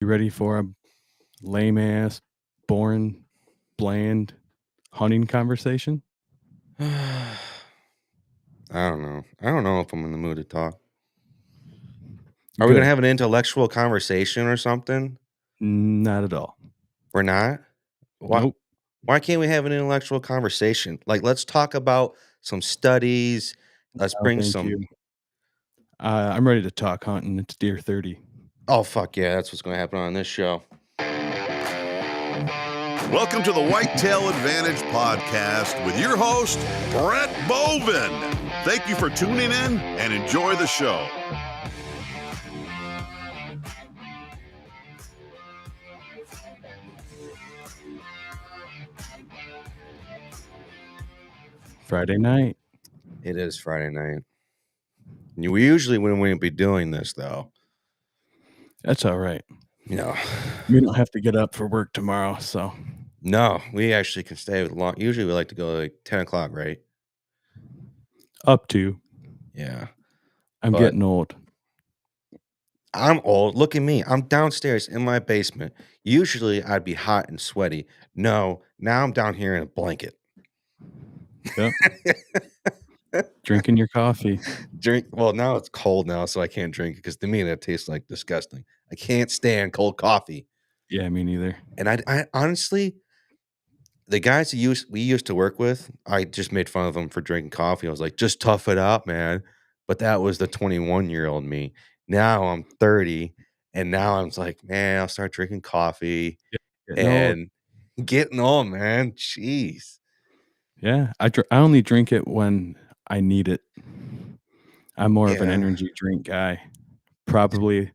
You ready for a lame ass, boring, bland hunting conversation? I don't know. I don't know if I'm in the mood to talk. Are we gonna Good. have an intellectual conversation or something? Not at all. We're not? Why Nope. why can't we have an intellectual conversation? Like, let's talk about some studies. Let's No, bring thank some you. I'm ready to talk hunting. It's deer 30. oh, fuck yeah, that's what's gonna happen on this show. Welcome to the Whitetail Advantage Podcast with your host, Brett Bovin. Thank you for tuning in and enjoy the show. Friday night. It is Friday night. We usually wouldn't be doing this, though. That's all right. You know, We don't have to get up for work tomorrow, so no, we actually can stay long. Usually we like to go like 10 o'clock, right? up to. Yeah. I'm But getting old. I'm old. Look at me. I'm downstairs in my basement. Usually I'd be hot and sweaty. No, now I'm down here in a blanket. Yep. Drinking your coffee. Well, now it's cold now, so I can't drink it because to me that tastes like disgusting. I can't stand cold coffee. Yeah, me neither. And I honestly, the guys we used to work with, I just made fun of them for drinking coffee. I was like, just tough it up, man. But that was the 21-year-old me. Now I'm 30, and now I'm like, man, I'll start drinking coffee. Getting old. And getting on, man. Jeez. Yeah, I only drink it when I need it. I'm more of an Yeah. energy drink guy. Probably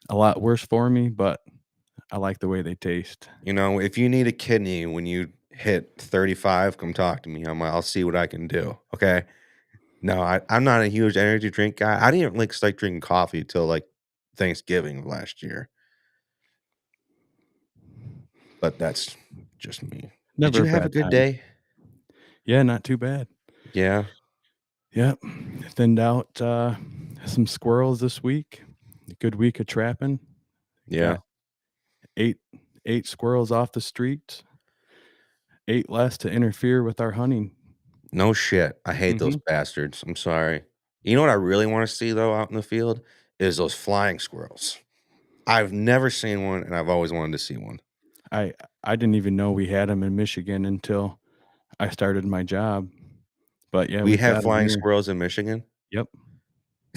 a lot worse for me, but I like the way they taste. You know, if you need a kidney when you hit 35, come talk to me. I'll see what I can do. Okay. No, I'm not a huge energy drink guy. I didn't like start drinking coffee till like Thanksgiving of last year. But that's just me. Did Never you a have a bad good time. day? Yeah, not too bad. Yeah. Yep. Thinned out some squirrels this week. A good week of trapping. Yeah. Got eight squirrels off the street. 8 less to interfere with our hunting. No shit. I hate those hmm bastards. I'm sorry. You know what I really want to see though out in the field is those flying squirrels. I've never seen one and I've always wanted to see one. I I didn't even know we had them in Michigan until I started my job. But yeah, We we've have got them flying here. squirrels in Michigan? Yep.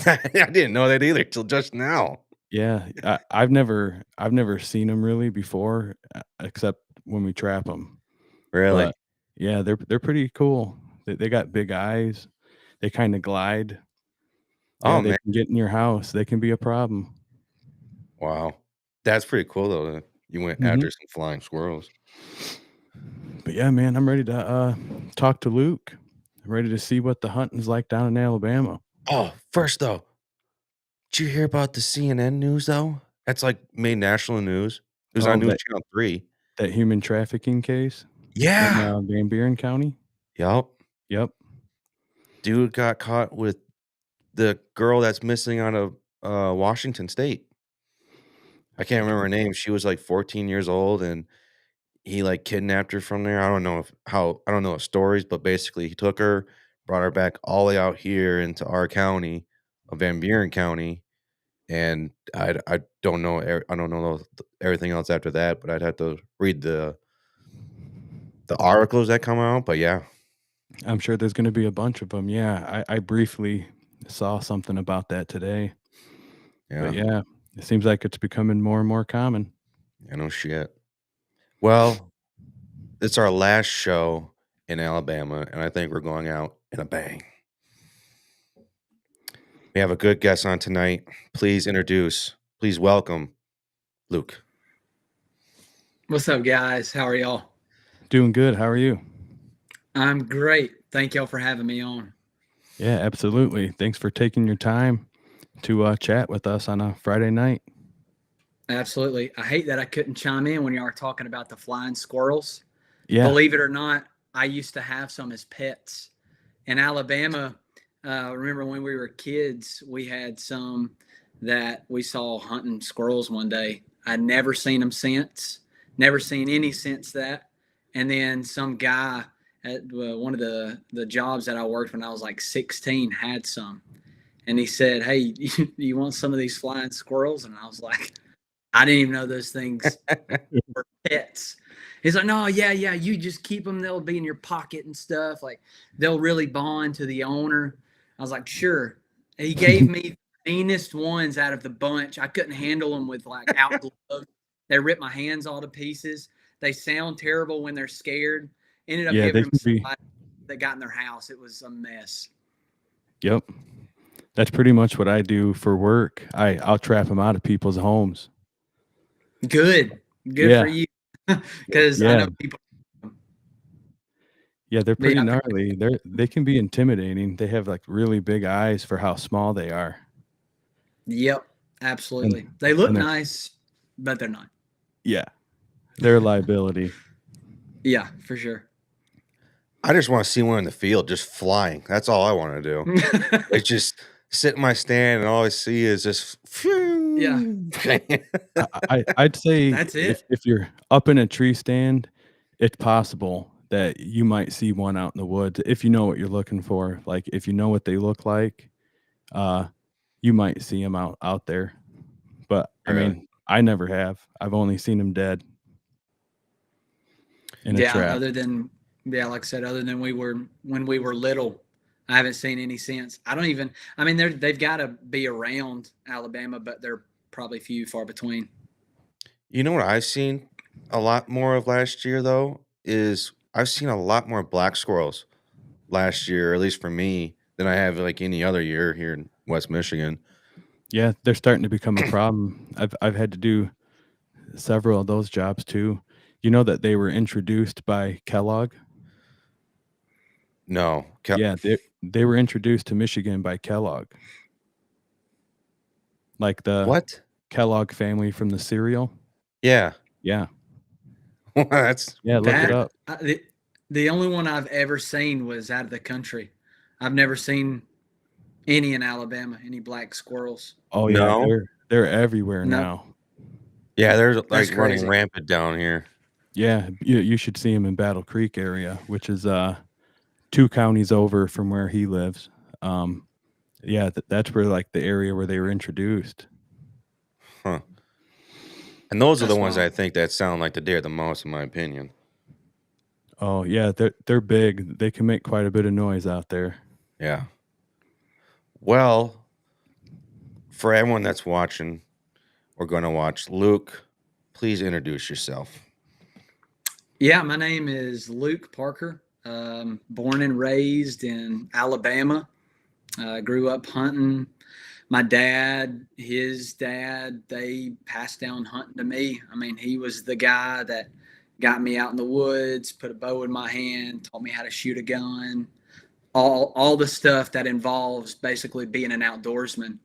I didn't know that either till just now. Yeah, I've never seen them really before, except when we trap them. Really? But yeah, they're pretty cool. They got big eyes. They kinda glide. Yeah, Oh, they man. can get in your house. They can be a problem. Wow. That's pretty cool, though, that you went Mhm. after some flying squirrels. But yeah, man, I'm ready to, talk to Luke. I'm ready to see what the hunting's like down in Alabama. Oh, first, though, did you hear about the CNN news, though? That's, like, made national news. It was on Oh, News that Channel 3. that human trafficking case in, Yeah. Van Buren County? Yep. Yep. Dude got caught with the girl that's missing out of, Washington State. I can't remember her name. She was, like, 14 years old, and he, like, kidnapped her from there. I don't know the stories, but basically he took her, brought her back all the way out here into our county of Van Buren County, and I don't know I don't know everything else after that, but I'd have to read the articles that come out, but yeah. I'm sure there's gonna be a bunch of them. Yeah, I briefly saw something about that today. But Yeah. yeah, it seems like it's becoming more and more common. Yeah, no shit. Well, it's our last show in Alabama, and I think we're going out in a bang. We have a good guest on tonight. Please welcome Luke. What's up, guys? How are y'all? Doing good. How are you? I'm great. Thank y'all for having me on. Yeah, absolutely. Thanks for taking your time to chat with us on a Friday night. Absolutely. I hate that I couldn't chime in when y'all were talking about the flying squirrels. Yeah. Believe it or not, I used to have some as pets. In Alabama, remember when we were kids, we had some that we saw hunting squirrels one day. I never seen them since. Never seen any since that. And then some guy at one of the jobs that I worked when I was like 16 had some. And he said, "Hey, you want some of these flying squirrels?" And I was like, I didn't even know those things were pets. He's like, "No, yeah, you just keep them. They'll be in your pocket and stuff. Like, they'll really bond to the owner." I was like, "Sure." He gave me the meanest ones out of the bunch. I couldn't handle them with like out gloves. They ripped my hands all to pieces. They sound terrible when they're scared. Ended up Yeah, they giving them can be. somebody that got in their house. It was a mess. Yep. That's pretty much what I do for work. I'll trap them out of people's homes. Good Yeah. for you. Because I Yeah. know people. Yeah, they're But pretty yeah, gnarly. They can be intimidating. They have like really big eyes for how small they are. Yep, absolutely. They look and they're- nice, but they're not. Yeah. They're a liability. Yeah, for sure. I just want to see one in the field just flying. That's all I want to do. It's just sit in my stand and all I see is just Yeah. I'd say That's it. if you're up in a tree stand, it's possible that you might see one out in the woods if you know what you're looking for. Like if you know what they look like, you might see them out there. But I Really? mean, I never have. I've only seen them dead in a Yeah, trap. like I said, other than when we were little, I haven't seen any since. I mean, they've got to be around Alabama, but they're probably few far between. You know what I've seen a lot more of last year though is I've seen a lot more black squirrels last year, at least for me, than I have like any other year here in West Michigan. Yeah, they're starting to become a problem. I've had to do several of those jobs too. You know that they were introduced by Kellogg? No, Yeah, they were introduced to Michigan by Kellogg. Like the what? Kellogg family from the cereal. Yeah, Yeah. that's Yeah, look it That up. the only one I've ever seen was out of the country. I've never seen any in Alabama, any black squirrels. Oh yeah, No. they're everywhere No. now. Yeah, they're like That's running crazy. rampant down here. Yeah, you should see him in Battle Creek area, which is 2 counties over from where he lives. Yeah, that's where like the area where they were introduced. Huh. And those are the That's ones wild. I think that sound like the dare the most, in my opinion. Oh yeah, they're big. They can make quite a bit of noise out there. Yeah. Well, for everyone that's watching or going to watch, Luke, please introduce yourself. Yeah, my name is Luke Parker. Born and raised in Alabama. Grew up hunting. My dad, his dad, they passed down hunting to me. I mean, he was the guy that got me out in the woods, put a bow in my hand, taught me how to shoot a gun, all the stuff that involves basically being an outdoorsman.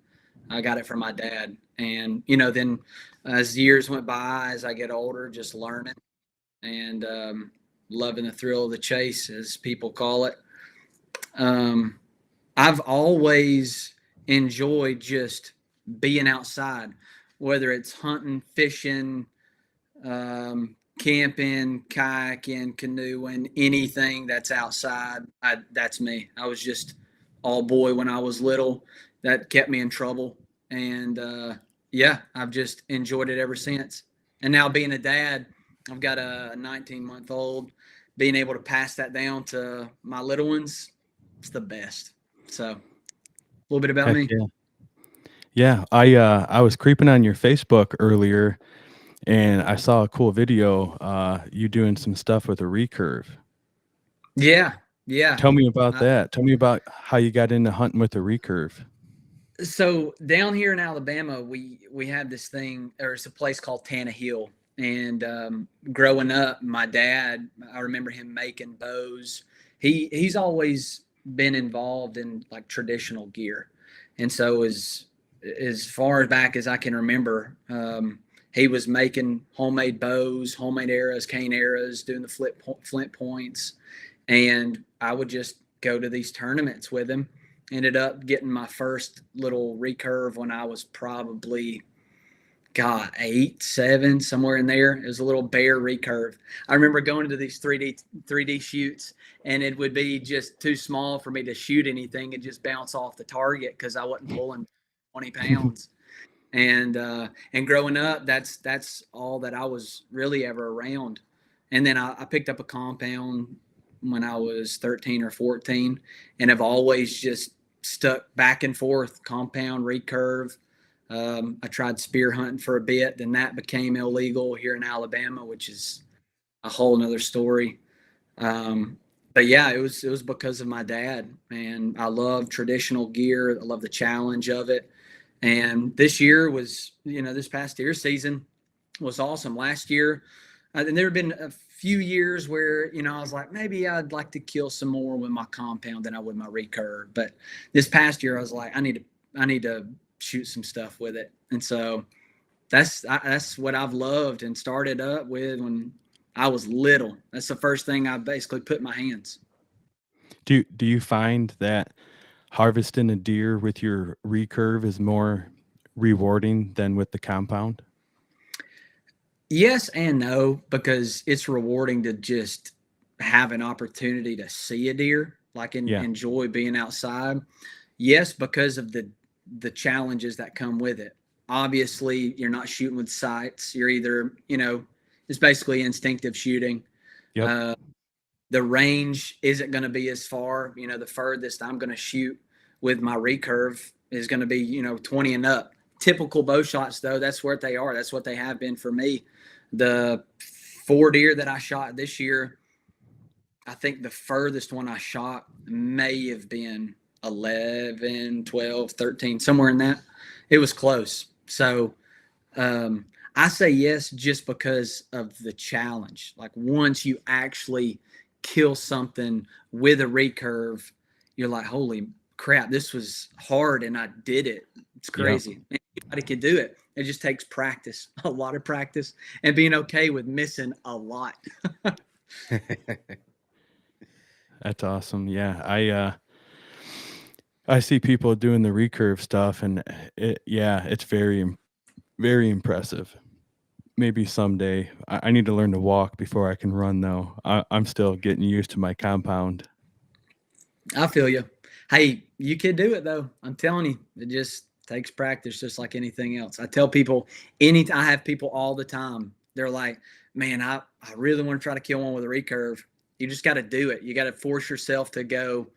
I got it from my dad. And, then as years went by, as I get older, just learning and loving the thrill of the chase, as people call it. I've always enjoyed just being outside, whether it's hunting, fishing, camping, kayaking, canoeing, anything that's outside. That's me. I was just all boy when I was little. That kept me in trouble. And yeah, I've just enjoyed it ever since. And now being a dad, I've got a 19-month-old. Being able to pass that down to my little ones, it's the best. So a little bit about Heck me. yeah. Yeah, I was creeping on your Facebook earlier and I saw a cool video you doing some stuff with a recurve. Yeah. Tell me about that. Tell me about how you got into hunting with a recurve. So down here in Alabama, we have this thing, or it's a place called Tana Hill. And growing up, my dad, I remember him making bows. He's always been involved in like traditional gear, and so as far back as I can remember, he was making homemade bows, homemade arrows, cane arrows, doing the flint points, and I would just go to these tournaments with him. Ended up getting my first little recurve when I was probably God, 8, 7, somewhere in there. It was a little bare recurve. I remember going to these 3D shoots, and it would be just too small for me to shoot anything and just bounce off the target because I wasn't pulling 20 pounds. And growing up, that's all that I was really ever around. And then I picked up a compound when I was 13 or 14, and have always just stuck back and forth, compound, recurve. I tried spear hunting for a bit, then that became illegal here in Alabama, which is a whole nother story. But yeah, it was because of my dad, and I love traditional gear. I love the challenge of it. And this year was, this past deer season was awesome. Last year, and there have been a few years where, I was like, maybe I'd like to kill some more with my compound than I would my recurve. But this past year, I was like, I need to shoot some stuff with it. And so that's what I've loved and started up with when I was little. That's the first thing I basically put in my hands. Do you find that harvesting a deer with your recurve is more rewarding than with the compound? Yes and no, because it's rewarding to just have an opportunity to see a deer, like enjoy being outside. Yes, because of the challenges that come with it. Obviously, you're not shooting with sights. You're either, it's basically instinctive shooting. Yep. The range isn't going to be as far. The furthest I'm going to shoot with my recurve is going to be, 20 and up. Typical bow shots, though, that's what they are. That's what they have been for me. The 4 deer that I shot this year, I think the furthest one I shot may have been 11, 12, 13, somewhere in that. It was close. So I say yes just because of the challenge. Like once you actually kill something with a recurve, you're like, holy crap, this was hard and I did it. It's crazy. Yeah. Anybody can do it. It just takes practice, a lot of practice, and being okay with missing a lot. That's awesome. Yeah. I see people doing the recurve stuff, and it's very, very impressive. Maybe someday. I need to learn to walk before I can run, though. I'm still getting used to my compound. I feel you. Hey, you can do it, though. I'm telling you, it just takes practice, just like anything else. I tell people, I have people all the time. They're like, man, I really want to try to kill one with a recurve. You just got to do it. You got to force yourself to go,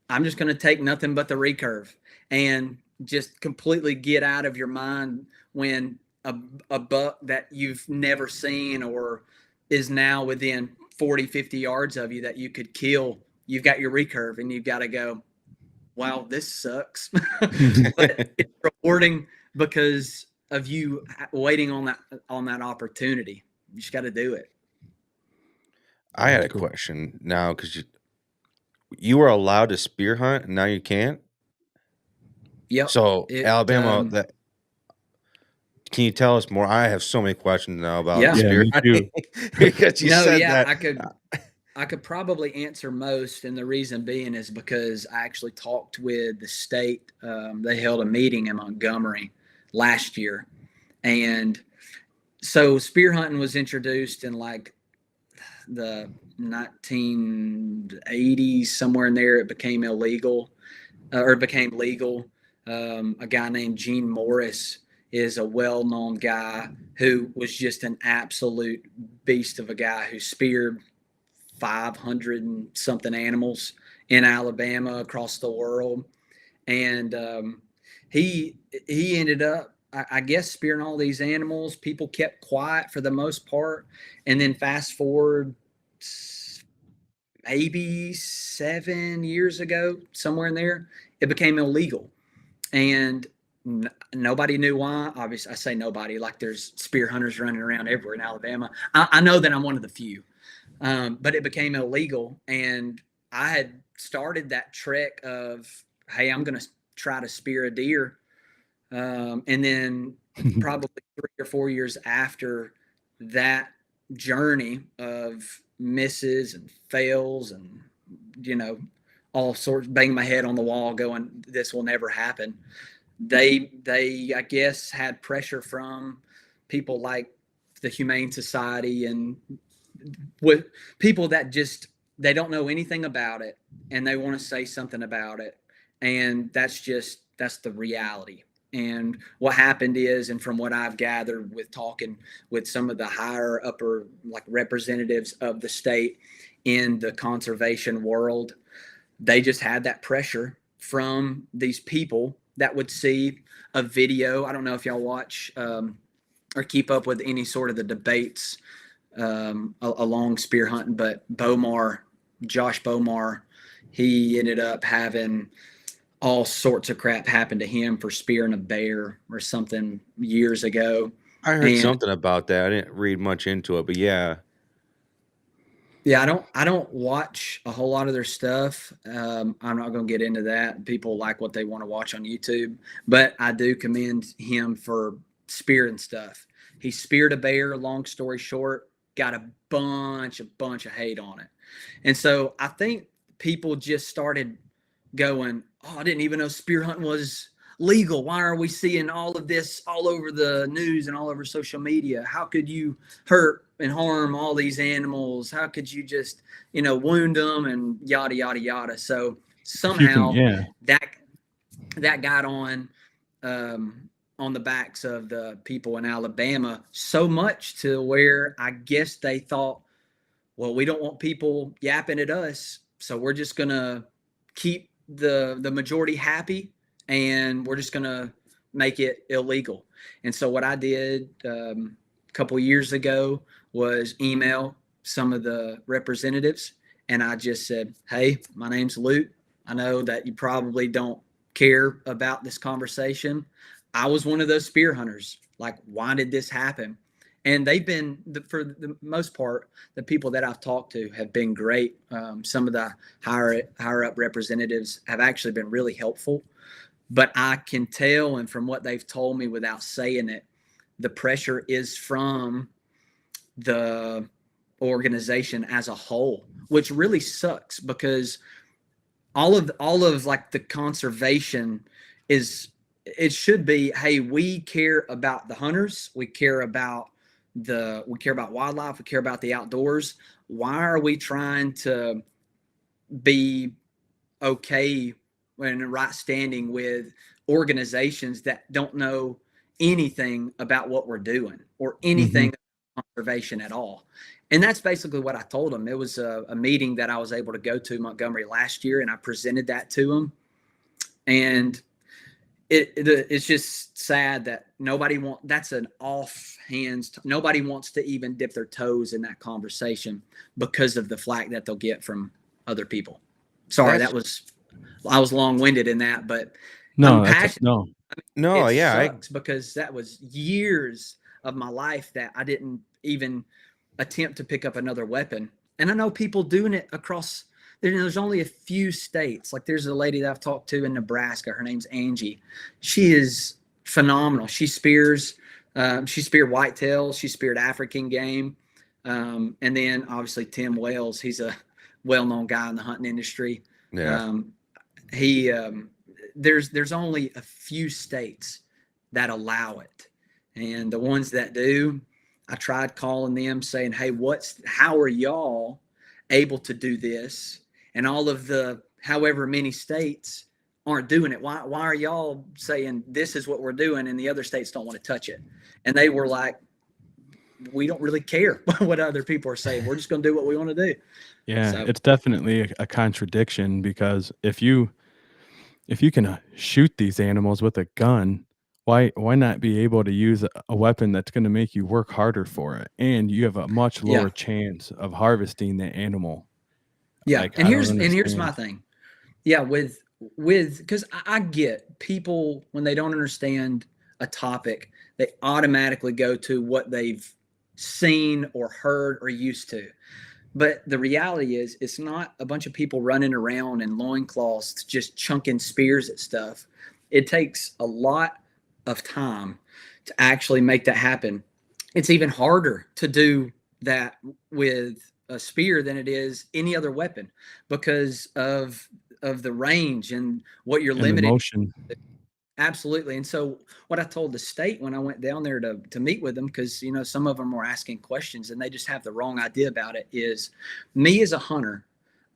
I'm just going to take nothing but the recurve, and just completely get out of your mind when a buck that you've never seen or is now within 40, 50 yards of you that you could kill, you've got your recurve and you've got to go, wow, this sucks. But it's rewarding because of you waiting on that opportunity. You just got to do it. I had a question now, because you were allowed to spear hunt and now you can't. Yep. So Alabama, can you tell us more? I have so many questions now about spear hunting. Because you said that. I could probably answer most, and the reason being is because I actually talked with the state. They held a meeting in Montgomery last year, and so spear hunting was introduced in like the 1980s, somewhere in there. It became illegal, or it became legal. A guy named Gene Morris is a well-known guy who was just an absolute beast of a guy who speared 500 and something animals in Alabama, across the world. And he ended up, I guess, spearing all these animals. People kept quiet for the most part. And then fast forward maybe 7 years ago, somewhere in there, it became illegal. And nobody knew why. Obviously, I say nobody, like there's spear hunters running around everywhere in Alabama. I know that I'm one of the few. But it became illegal, and I had started that trek of, hey, I'm going to try to spear a deer. And then probably 3 or 4 years after that journey of misses and fails and, all sorts, banging my head on the wall going, this will never happen. They I guess, had pressure from people like the Humane Society and with people that just they don't know anything about it and they want to say something about it, and that's the reality. And what happened is, and from what I've gathered with talking with some of the higher upper like representatives of the state in the conservation world, they just had that pressure from these people that would see a video. I don't know if y'all watch or keep up with any sort of the debates along spear hunting, but Josh Bomar, he ended up having all sorts of crap happen to him for spearing a bear or something years ago. I heard something about that. I didn't read much into it, but yeah. Yeah, I don't watch a whole lot of their stuff. I'm not going to get into that. People like what they want to watch on YouTube, but I do commend him for spearing stuff. He speared a bear, long story short, got a bunch of hate on it. And so I think people just started going, oh, I didn't even know spear hunting was legal. Why are we seeing all of this all over the news and all over social media? How could you hurt and harm all these animals? How could you just, wound them and yada, yada, yada. So somehow that got on the backs of the people in Alabama so much to where I guess they thought, well, we don't want people yapping at us, so we're just going to keep the majority happy, and we're just going to make it illegal. And so what I did a couple of years ago was email some of the representatives, and I just said, hey, my name's Luke. I know that you probably don't care about this conversation. I was one of those spear hunters. Like, why did this happen? And they've been, for the most part, the people that I've talked to have been great. Some of the higher up representatives have actually been really helpful. But I can tell, and from what they've told me without saying it, the pressure is from the organization as a whole, which really sucks, because all of like the conservation it should be, hey, we care about the hunters, we care about wildlife, we care about the outdoors. Why are we trying to be okay and in right standing with organizations that don't know anything about what we're doing or anything about conservation at all? And that's basically what I told them. It was a meeting that I was able to go to in Montgomery last year, and I presented that to them. And it's just sad that nobody wants to even dip their toes in that conversation because of the flack that they'll get from other people. Sorry, I was long-winded in that, but no, I'm passionate. Sucks because that was years of my life that I didn't even attempt to pick up another weapon. And I know people doing it across. There's only a few states. Like, there's a lady that I've talked to in Nebraska. Her name's Angie. She is phenomenal. She spears. She speared whitetail. She speared African game. And then obviously Tim Wells. He's a well-known guy in the hunting industry. Yeah. There's only a few states that allow it, and the ones that do, I tried calling them saying, hey, how are y'all able to do this? And all of the however many states aren't doing it. Why are y'all saying this is what we're doing and the other states don't want to touch it? And they were like, we don't really care what other people are saying. We're just going to do what we want to do. Yeah, so it's definitely a contradiction, because if you can shoot these animals with a gun, why not be able to use a weapon that's going to make you work harder for it, and you have a much lower chance of harvesting the animal? Yeah, like, and here's my thing. Yeah, with because I get people when they don't understand a topic, they automatically go to what they've seen or heard or used to. But the reality is, it's not a bunch of people running around in loincloths just chunking spears at stuff. It takes a lot of time to actually make that happen. It's even harder to do that with a spear than it is any other weapon, because of the range and what you're limited. Motion. Absolutely. And so what I told the state when I went down there to meet with them, because some of them were asking questions and they just have the wrong idea about it, is me as a hunter,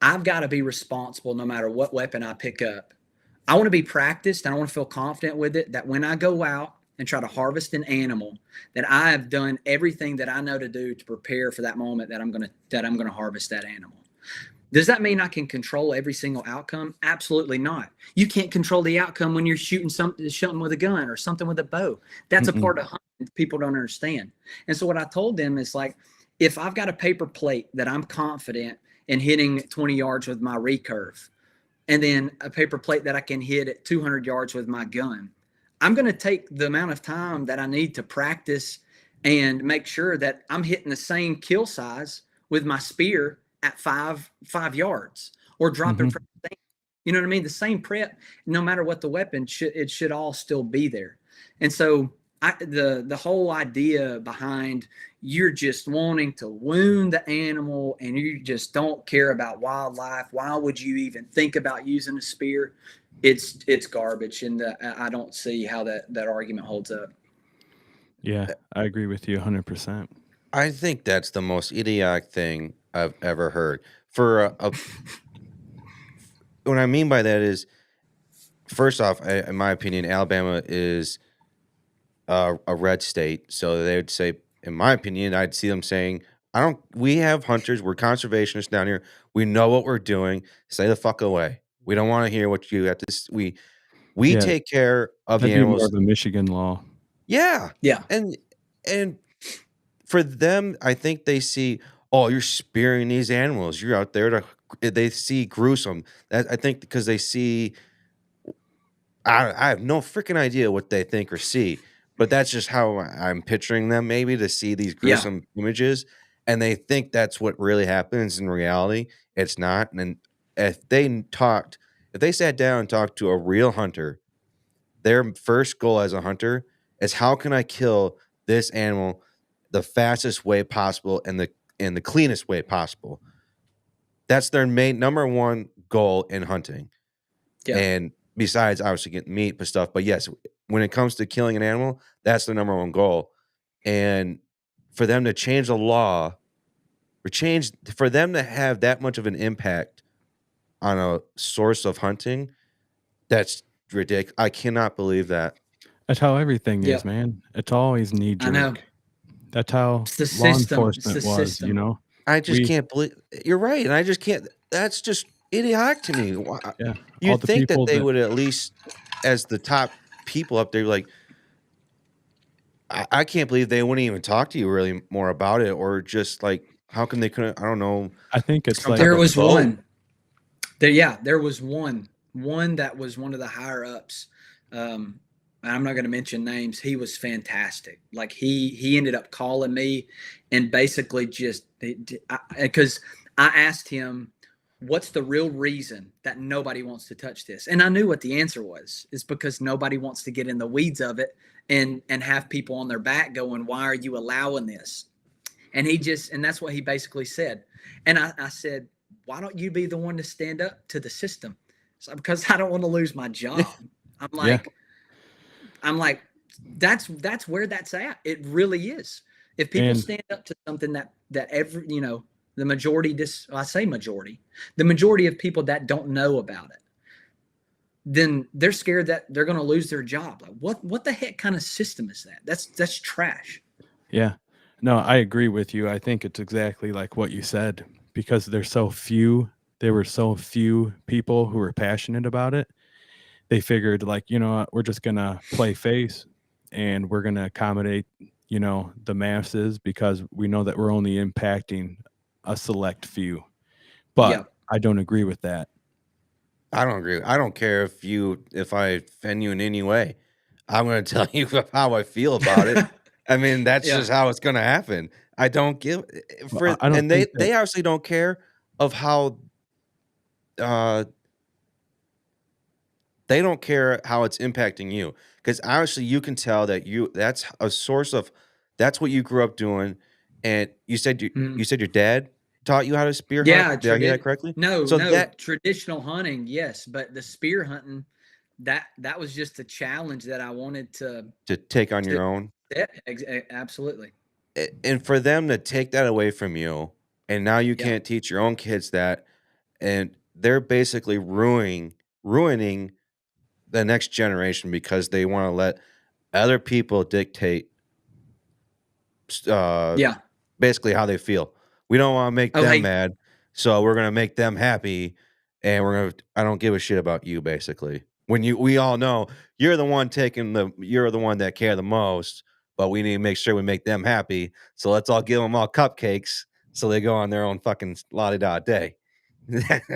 I've got to be responsible no matter what weapon I pick up. I want to be practiced and I want to feel confident with it, that when I go out and try to harvest an animal, that I have done everything that I know to do to prepare for that moment that I'm gonna harvest that animal. Does that mean I can control every single outcome? Absolutely not. You can't control the outcome when you're shooting something with a gun or something with a bow. That's a part of hunting people don't understand. And so what I told them is, like, if I've got a paper plate that I'm confident in hitting 20 yards with my recurve, and then a paper plate that I can hit at 200 yards with my gun, I'm going to take the amount of time that I need to practice and make sure that I'm hitting the same kill size with my spear at 5 yards, or dropping from the same, you know what I mean? The same prep, no matter what the weapon, it should all still be there. And so the whole idea behind you're just wanting to wound the animal and you just don't care about wildlife, why would you even think about using a spear? It's garbage, and I don't see how that argument holds up. Yeah, I agree with you 100%. I think that's the most idiotic thing I've ever heard. For what I mean by that is, first off, in my opinion, Alabama is a red state, so they would say, in my opinion, I'd see them saying, we have hunters, we're conservationists down here, we know what we're doing, stay the fuck away. We don't want to hear what you have to. We Yeah, take care of the that'd be more animals. of a Michigan law. Yeah, Yeah. and for them, I think they see, oh, you're spearing these animals. You're out there they see gruesome. I think because they see, I have no freaking idea what they think or see, but that's just how I'm picturing them, maybe, to see these gruesome images, and they think that's what really happens in reality. It's not. And if they sat down and talked to a real hunter, their first goal as a hunter is, how can I kill this animal the fastest way possible and the cleanest way possible? That's their main number one goal in hunting. Yeah. And besides obviously getting meat and stuff, but yes, when it comes to killing an animal, that's the number one goal. And for them to change the law, for them to have that much of an impact on a source of hunting, that's ridiculous. I cannot believe that. That's how everything Yeah. is, man. It's always knee I know. jerk. That's how It's the law system. enforcement It's the was, system. you know? I just We- can't believe you're right, and I just can't. That's just idiotic to me. Yeah. all You'd the think that people they would at least, as the top people up there, like, I can't believe they wouldn't even talk to you really more about it, or just like, how come they couldn't? I don't know. I think it's Some like type There of was vote. one. There was one that was one of the higher ups. I'm not going to mention names. He was fantastic. Like, he ended up calling me and basically just, because I asked him, what's the real reason that nobody wants to touch this? And I knew what the answer was. It's because nobody wants to get in the weeds of it and have people on their back going, why are you allowing this? And that's what he basically said. And I said, why don't you be the one to stand up to the system? So, because I don't want to lose my job. I'm like, that's where that's at. It really is. If people stand up to something that every, the majority, the majority of people that don't know about it, then they're scared that they're going to lose their job. Like, what the heck kind of system is that? That's trash. Yeah. No, I agree with you. I think it's exactly like what you said, because there were so few people who were passionate about it. They figured, like, we're just going to play face and we're going to accommodate, the masses, because we know that we're only impacting a select few. But I don't agree with that. I don't agree. I don't care if I offend you in any way. I'm going to tell you how I feel about it. I mean, that's just how it's going to happen. I don't give and they obviously don't care of how they don't care how it's impacting you, because obviously you can tell that that's a source of, that's what you grew up doing. And you said you said your dad taught you how to spear hunt? Did I get that correctly? No, traditional hunting, yes, but the spear hunting that was just a challenge that I wanted to take on to your own. absolutely. And for them to take that away from you, and now you Yeah. can't teach your own kids that, and they're basically ruining the next generation because they want to let other people dictate Yeah. basically how they feel. We don't want to make Oh, them hey, mad, so we're gonna make them happy, and I don't give a shit about you, basically. When we all know you're the one that care the most, but we need to make sure we make them happy. So let's all give them all cupcakes so they go on their own fucking la-di-da day.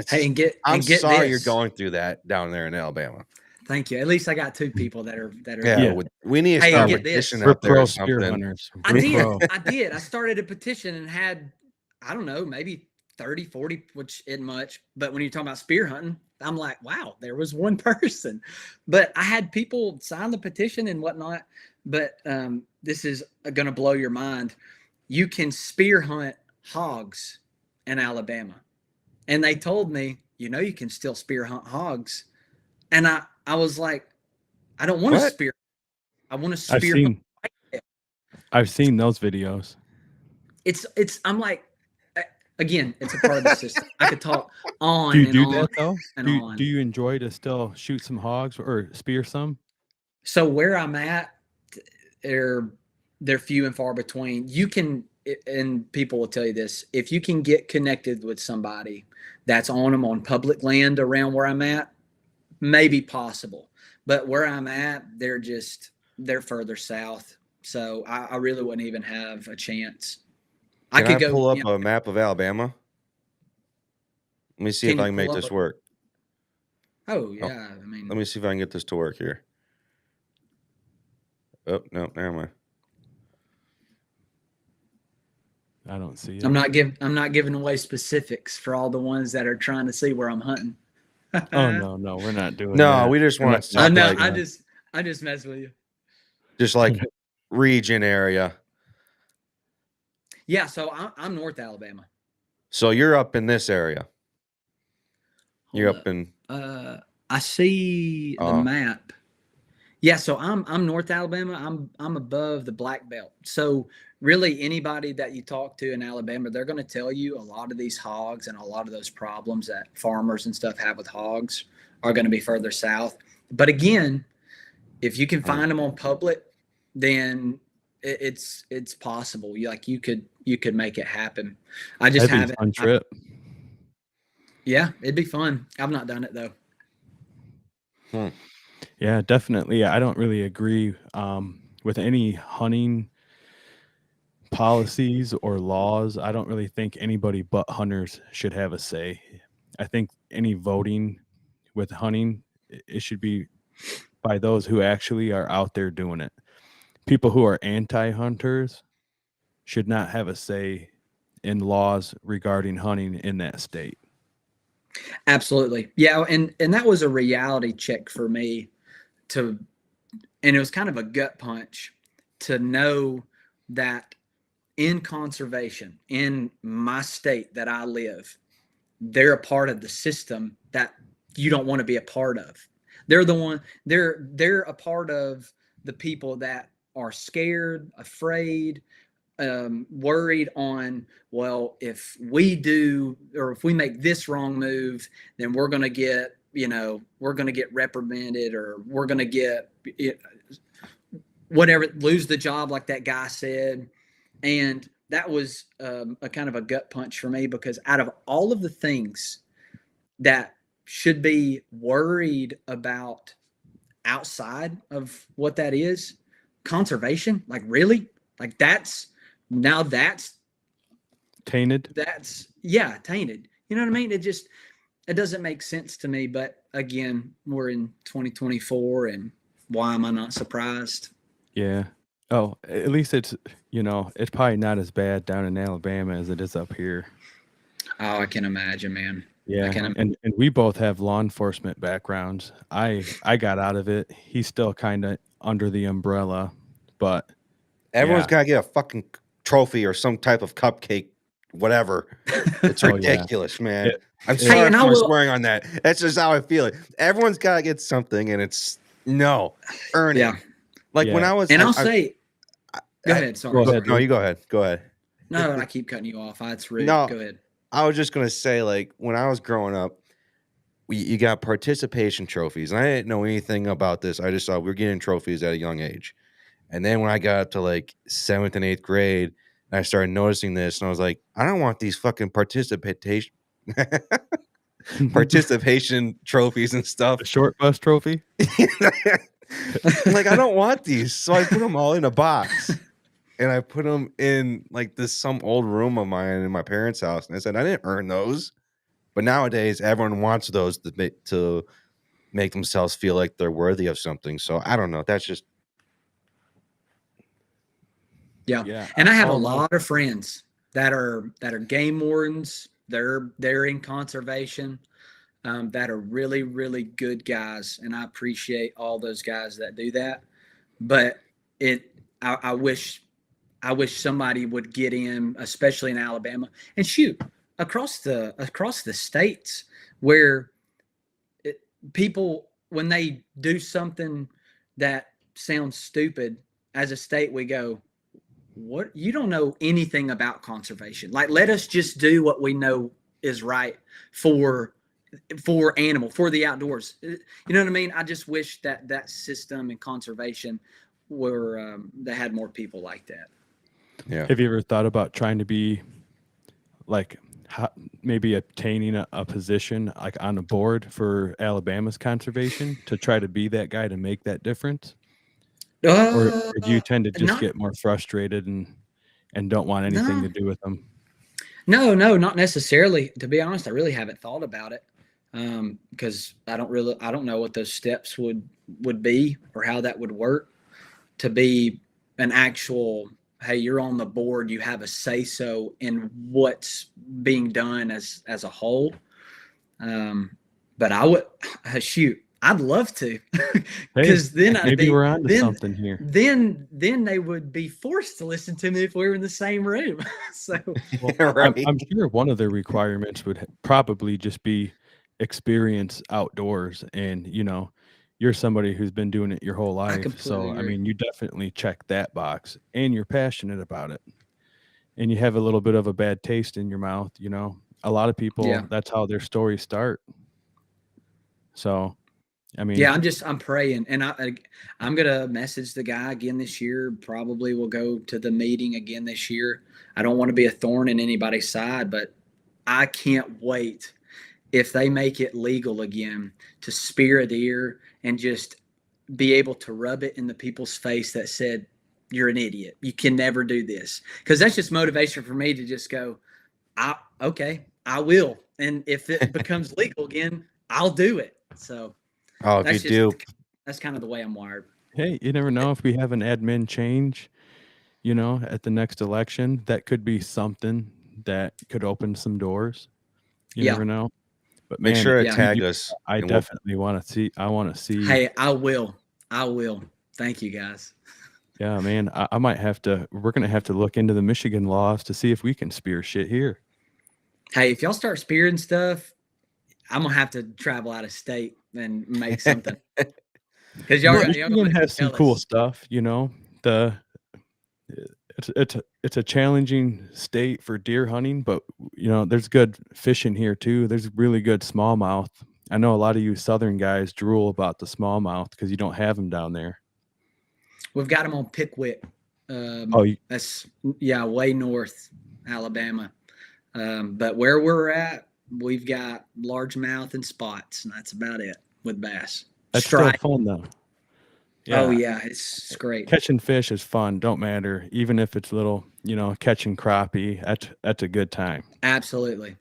hey, I'm and get sorry you're this. going through that down there in Alabama. Thank you. At least I got 2 people that are Yeah, Yeah. we need to Hey, start and a get this. petition We're out there pro or spear something. hunters. I We're did. pro. I did. I started a petition and had, I don't know, maybe 30, 40, which isn't much. But when you're talking about spear hunting, I'm like, wow, there was one person. But I had people sign the petition and whatnot. But this is going to blow your mind. You can spear hunt hogs in Alabama. And they told me, you can still spear hunt hogs. And I was like, I don't want to What? spear. I want to spear hunt. I've seen those videos. I'm like, again, it's a part of the system. I could talk on Do you and do on that though? and Do on. you enjoy to still shoot some hogs or spear some? So where I'm at, they're few and far between. You can, and people will tell you this, if you can get connected with somebody that's on them on public land around where I'm at, maybe possible. But where I'm at, they're further south. So I really wouldn't even have a chance. Can I could go pull up a map of Alabama? Let me see if I can make this work. Oh yeah, I mean, Let me see if I can get this to work here. Oh no, never mind. I don't see it. I'm not giving away specifics for all the ones that are trying to see where I'm hunting. Oh no, we're not doing No, that. we just We're want not- stuff No, like I just mess with you. just like region area. Yeah, so I'm North Alabama. So you're up in this area. You're Hold up in I see the map. Yeah, so I'm North Alabama. I'm above the Black Belt. So really anybody that you talk to in Alabama, they're going to tell you a lot of these hogs and a lot of those problems that farmers and stuff have with hogs are going to be further south. But again, if you can find them on public, then it's possible. You could make it happen. I just That'd be a haven't. fun trip. Yeah, it'd be fun. I've not done it though. Yeah, definitely. I don't really agree with any hunting policies or laws. I don't really think anybody but hunters should have a say. I think any voting with hunting, it should be by those who actually are out there doing it. People who are anti-hunters should not have a say in laws regarding hunting in that state. Absolutely. Yeah, and that was a reality check for me and it was kind of a gut punch to know that in conservation in my state that I live, they're a part of the system that you don't want to be a part of. They're a part of the people that are scared, afraid, worried on, well, if we do, or if we make this wrong move, then we're going to get, reprimanded, or we're going to get whatever, lose the job, like that guy said. And that was a kind of a gut punch for me, because out of all of the things that should be worried about outside of what that is, conservation, like really, like that's tainted. Tainted. You know what I mean? It doesn't make sense to me. But again, we're in 2024, and why am I not surprised? Yeah. Oh, at least it's probably not as bad down in Alabama as it is up here. Oh, I can imagine, man. Yeah, and we both have law enforcement backgrounds. I got out of it. He's still kind of under the umbrella, but everyone's got to get a fucking trophy or some type of cupcake whatever. It's Oh, yeah. ridiculous, man. It- I'm Hey, sorry and I for will- swearing on that. That's just how I feel it. Everyone's got to get something, and it's earn Yeah. it. Like when Yeah. I was, And I- I'll I- say, go I- ahead. Sorry. Go ahead. No, you go ahead. Go ahead. No, I keep cutting you off. It's rude. No. Go ahead. I was just gonna say, like when I was growing up, you got participation trophies, and I didn't know anything about this. I just saw we were getting trophies at a young age, and then when I got up to like 7th and 8th grade, I started noticing this, and I was like, I don't want these fucking participation trophies and stuff. The short bus trophy. Like I don't want these, so I put them all in a box. And I put them in like some old room of mine in my parents' house. And I said, I didn't earn those. But nowadays, everyone wants those to make themselves feel like they're worthy of something. So I don't know. That's just. Yeah. Yeah. And I have a Oh, no. lot of friends that are game wardens. They're in conservation. That are really, really good guys, and I appreciate all those guys that do that. But I wish somebody would get in, especially in Alabama, and shoot across the states where people, when they do something that sounds stupid, as a state we go, what, you don't know anything about conservation. Like, let us just do what we know is right for the outdoors. You know what I mean? I just wish that system and conservation were that had more people like that. Yeah. Have you ever thought about trying to be like maybe obtaining a position like on a board for Alabama's conservation to try to be that guy to make that difference? Or do you tend to just get more frustrated and don't want anything to do with them? No, not necessarily. To be honest, I really haven't thought about it because I don't know what those steps would be or how that would work to be an actual, hey, you're on the board, you have a say so in what's being done as a whole. But I would shoot. I'd love to, because then maybe we're on to something here. Then they would be forced to listen to me if we were in the same room. So, Right. I'm sure one of the requirements would probably just be experience outdoors, and you're somebody who's been doing it your whole life. So agree. I mean, you definitely check that box, and you're passionate about it, and you have a little bit of a bad taste in your mouth. A lot of people, that's how their stories start. So. I mean, yeah, I'm praying, and I'm gonna message the guy again this year. Probably will go to the meeting again this year. I don't want to be a thorn in anybody's side, but I can't wait if they make it legal again to spear a deer and just be able to rub it in the people's face that said, you're an idiot, you can never do this. Because that's just motivation for me to just go, okay, I will, and if it becomes legal again, I'll do it. So. Oh, if you do, that's kind of the way I'm wired. Hey, you never know if we have an admin change, at the next election. That could be something that could open some doors. You never know. But make man, sure to tag us. I definitely want to see. I want to see. Hey, I will. Thank you, guys. Yeah, man. I might have to. We're gonna have to look into the Michigan laws to see if we can spear shit here. Hey, if y'all start spearing stuff, I'm gonna have to travel out of state and make something. Because Michigan has some cool stuff. It's a challenging state for deer hunting, but there's good fishing here too. There's really good smallmouth. I know a lot of you southern guys drool about the smallmouth because you don't have them down there. We've got them on Pickwick. That's way north Alabama. But where we're at, we've got largemouth and spots, and that's about it with bass. That's still fun though. Yeah. Oh yeah, it's great. Catching fish is fun. Don't matter, even if it's little, catching crappie. That's a good time. Absolutely.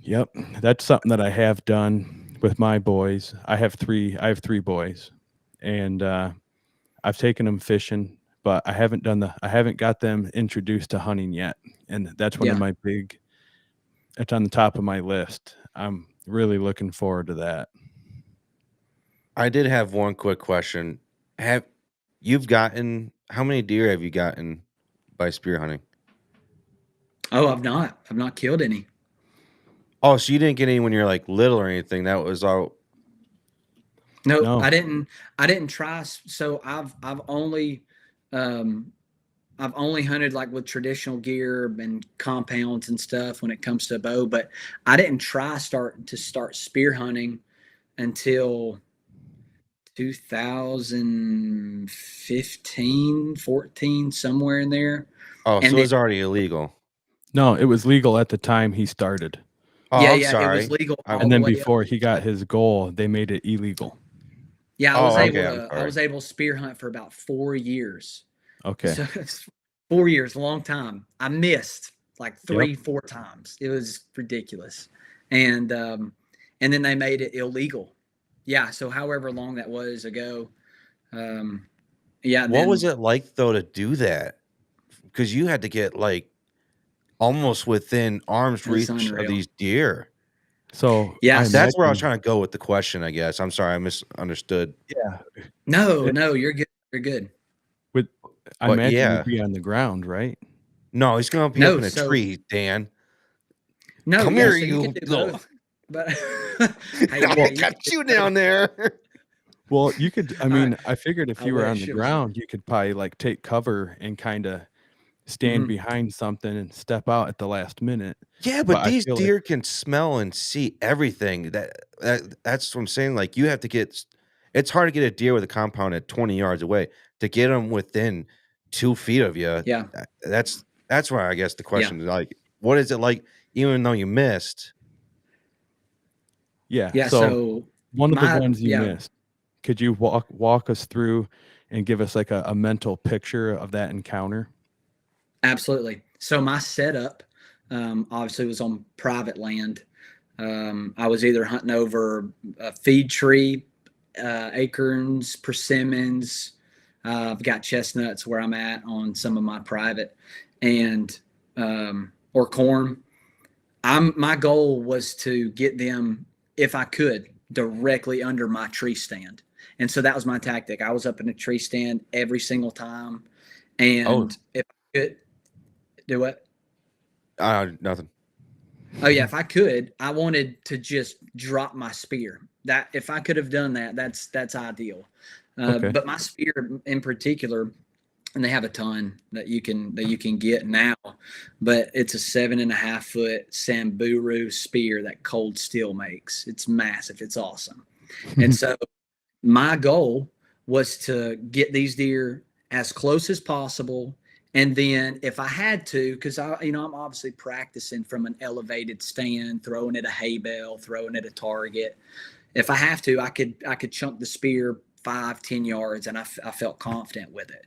Yep, that's something that I have done with my boys. I have three boys, and I've taken them fishing, but I haven't got them introduced to hunting yet, and that's one of my big. It's on the top of my list. I'm really looking forward to that. I did have one quick question. How many deer have you gotten by spear hunting? Oh, I've not killed any. Oh, so you didn't get any when you're like little or anything. That was all. No, No. I didn't try. So I've only hunted like with traditional gear and compounds and stuff when it comes to a bow, but I didn't start spear hunting until 2015, 14, somewhere in there. Oh, And so it then, was already illegal. No, it was legal at the time he started. Oh, yeah, I'm yeah, sorry. it was legal all And the then way up. before he got his goal, they made it illegal. Yeah, Oh, okay, I'm I sorry. was able to spear hunt for about 4 years. Okay. So it's 4 years, a long time. I missed like 3-4 times. It was ridiculous. And then they made it illegal. Yeah, so however long that was ago. Yeah, What was it like though to do that? Because you had to get like almost within arm's It was reach of unreal. these deer. So Yeah, I That's where I was imagine- trying to go with the question, I guess. I'm sorry, I misunderstood. Yeah. No, you're good. You're good. I But imagine yeah. you'd be on the ground, right? No, he's gonna be No, up in a so- tree, Dan. No, Come yeah, here, so you you can do little- both. But I hey, yeah, you got can you do down both. there. Well, you could. I mean, I figured if I you were on wish the it was- ground, you could probably like take cover and kind of stand Mhm. behind something and step out at the last minute. Yeah, But but I these feel like- deer can smell and see everything. That's what I'm saying. Like you have to get. It's hard to get a deer with a compound at 20 yards away. To get them within 2 feet of you. Yeah. That's why I guess the question is like, what is it like? Even though you missed. Yeah. Yeah, So, so one of my- the ones you yeah. missed. Could you walk us through and give us like a mental picture of that encounter? absolutely. So my setup obviously was on private land. I was either hunting over a feed tree, acorns, persimmons. I've got chestnuts where I'm at on some of my private, and or corn. My goal was to get them, if I could, directly under my tree stand. And so that was my tactic. I was up in a tree stand every single time. And if I could do what? Nothing. Oh yeah, if I could, I wanted to just drop my spear. That if I could have done that, that's ideal. Okay. But my spear in particular, and they have a ton that you can get now, but it's a 7.5 foot Samburu spear that Cold Steel makes. It's massive. It's awesome. And so my goal was to get these deer as close as possible. And then if I had to, because I'm obviously practicing from an elevated stand, throwing at a hay bale, throwing at a target. If I have to, I could chunk the spear 5-10 yards, and I felt confident with it.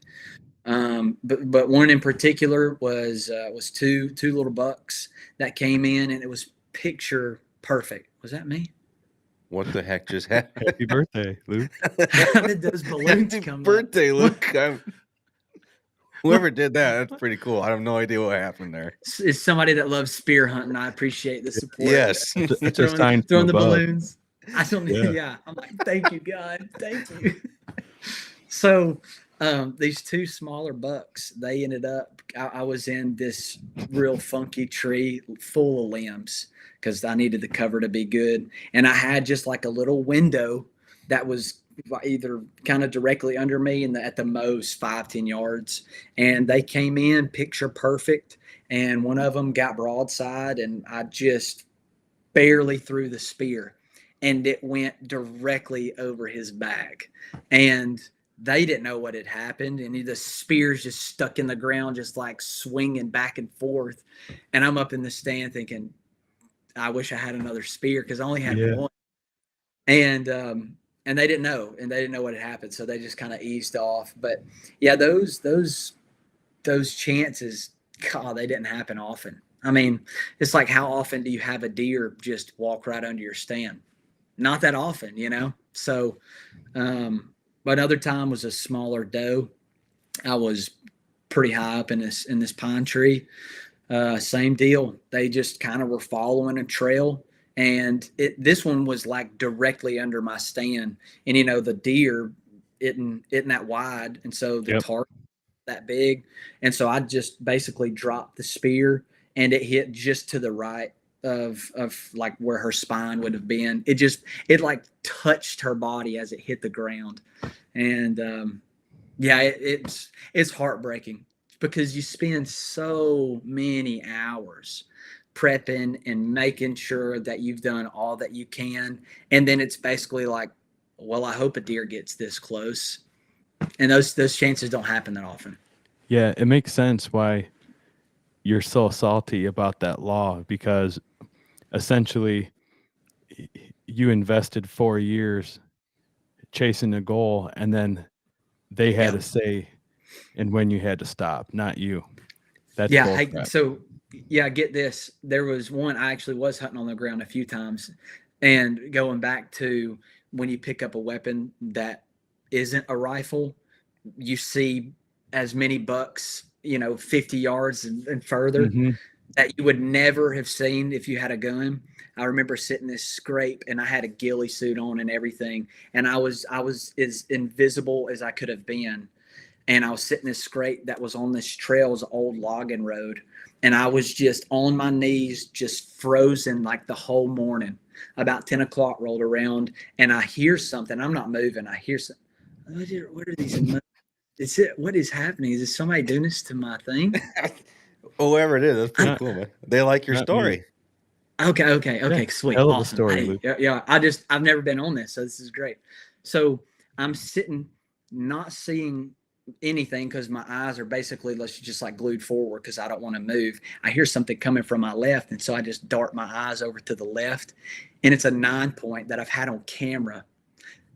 But one in particular was two little bucks that came in, and it was picture perfect. Was that me? What the heck just happened? Happy birthday, Luke. How did those balloons Happy come up? birthday, Luke. Whoever did that, that's pretty cool. I have no idea what happened there. It's somebody that loves spear hunting. I appreciate the support. Yes. It's a sign throwing from the above. balloons. I don't. Yeah. Yeah. I'm like, thank you, God, thank you. So these two smaller bucks, they ended up. I was in this real funky tree full of limbs because I needed the cover to be good, and I had just like a little window that was either kind of directly under me and at the most 5-10 yards, and they came in picture perfect, and one of them got broadside, and I just barely threw the spear, and it went directly over his back, and they didn't know what had happened, and the spear's just stuck in the ground, just like swinging back and forth, and I'm up in the stand thinking, I wish I had another spear because I only had Yeah. one, and they didn't know, what had happened, so they just kind of eased off. But yeah, those chances, God, they didn't happen often. I mean, it's like, how often do you have a deer just walk right under your stand? Not that often, So, but another time was a smaller doe. I was pretty high up in this pine tree. Same deal. They just kind of were following a trail. And this one was like directly under my stand, and the deer isn't that wide, and so the Yep. target that big, and so I just basically dropped the spear and it hit just to the right of like where her spine would have been. It like touched her body as it hit the ground. And yeah, it's heartbreaking because you spend so many hours prepping and making sure that you've done all that you can, and then it's basically like, well, I hope a deer gets this close, and those chances don't happen that often. Yeah, it makes sense why you're so salty about that law, because essentially you invested 4 years chasing a goal, and then they had Yeah. to say and when you had to stop, not you. That's Yeah. bullcrap. So yeah, get this. There was one, I actually was hunting on the ground a few times, and going back to when you pick up a weapon that isn't a rifle, you see as many bucks, 50 yards and further Mhm. that you would never have seen if you had a gun. I remember sitting this scrape, and I had a ghillie suit on and everything, and I was as invisible as I could have been. And I was sitting this scrape that was on this trail, it was an old logging road, and I was just on my knees, just frozen like the whole morning. About 10 o'clock rolled around, and I hear something. I'm not moving. I hear something. What are these? What is happening? Is this somebody doing this to my thing? Whoever it is, that's pretty Not- cool, man. They like your not me. story. Okay, Yeah, sweet, hell of a awesome. story, Hey, Luke. yeah. I've never been on this, so this is great. So I'm sitting, not seeing anything because my eyes are basically just like glued forward because I don't want to move. I hear something coming from my left, and so I just dart my eyes over to the left, and it's a 9-point that I've had on camera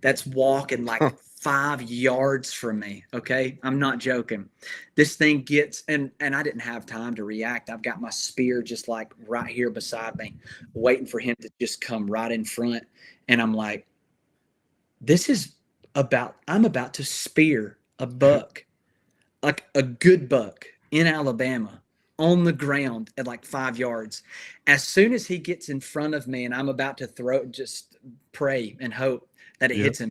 that's walking like 5 yards from me. Okay, I'm not joking. This thing gets, and I didn't have time to react. I've got my spear just like right here beside me, waiting for him to just come right in front, and I'm like, I'm about to spear a buck, like a good buck in Alabama, on the ground at like 5 yards. As soon as he gets in front of me and I'm about to just pray and hope that it Yep. hits him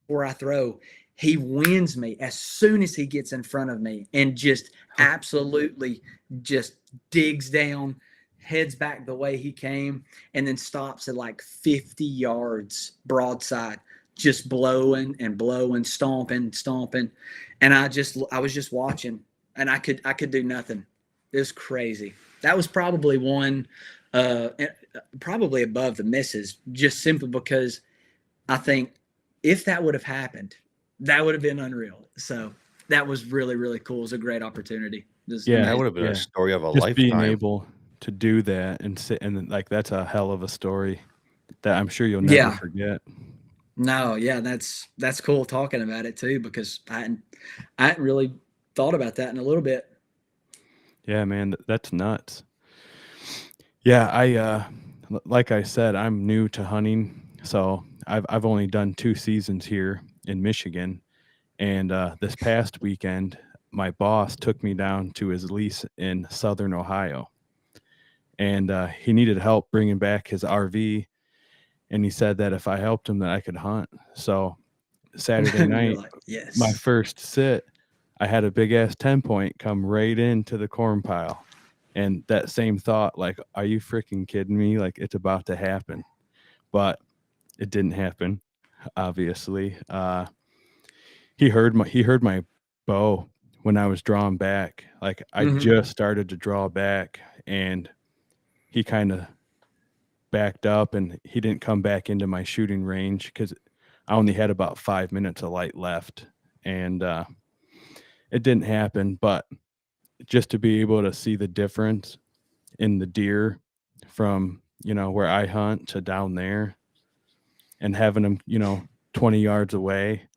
before I throw, he wins me as soon as he gets in front of me and just absolutely just digs down, heads back the way he came, and then stops at like 50 yards broadside, just blowing and blowing, stomping. And I was just watching, and I could do nothing. It was crazy. That was probably one, probably above the misses, just simply because I think if that would have happened, that would have been unreal. So that was really, really cool. It was a great opportunity. Yeah, That would have been yeah. a story of a Just being lifetime. able to do that and sit, and like that's a hell of a story that I'm sure you'll never forget. No, yeah, that's cool talking about it too, because I hadn't really thought about that in a little bit. Yeah, man, that's nuts. Yeah, like I said, I'm new to hunting, so I've only done 2 seasons here in Michigan, and this past weekend, my boss took me down to his lease in Southern Ohio, and he needed help bringing back his RV, and he said that if I helped him, that I could hunt. So Saturday You're night, like, yes. my first sit, I had a big ass 10-point come right into the corn pile. And that same thought, like, are you freaking kidding me? Like, it's about to happen. But it didn't happen, obviously. He heard my bow when I was drawing back. Like, I just started to draw back, and he kind of backed up, and he didn't come back into my shooting range because I only had about 5 minutes of light left. And it didn't happen, but just to be able to see the difference in the deer from, where I hunt to down there, and having them, 20 yards away,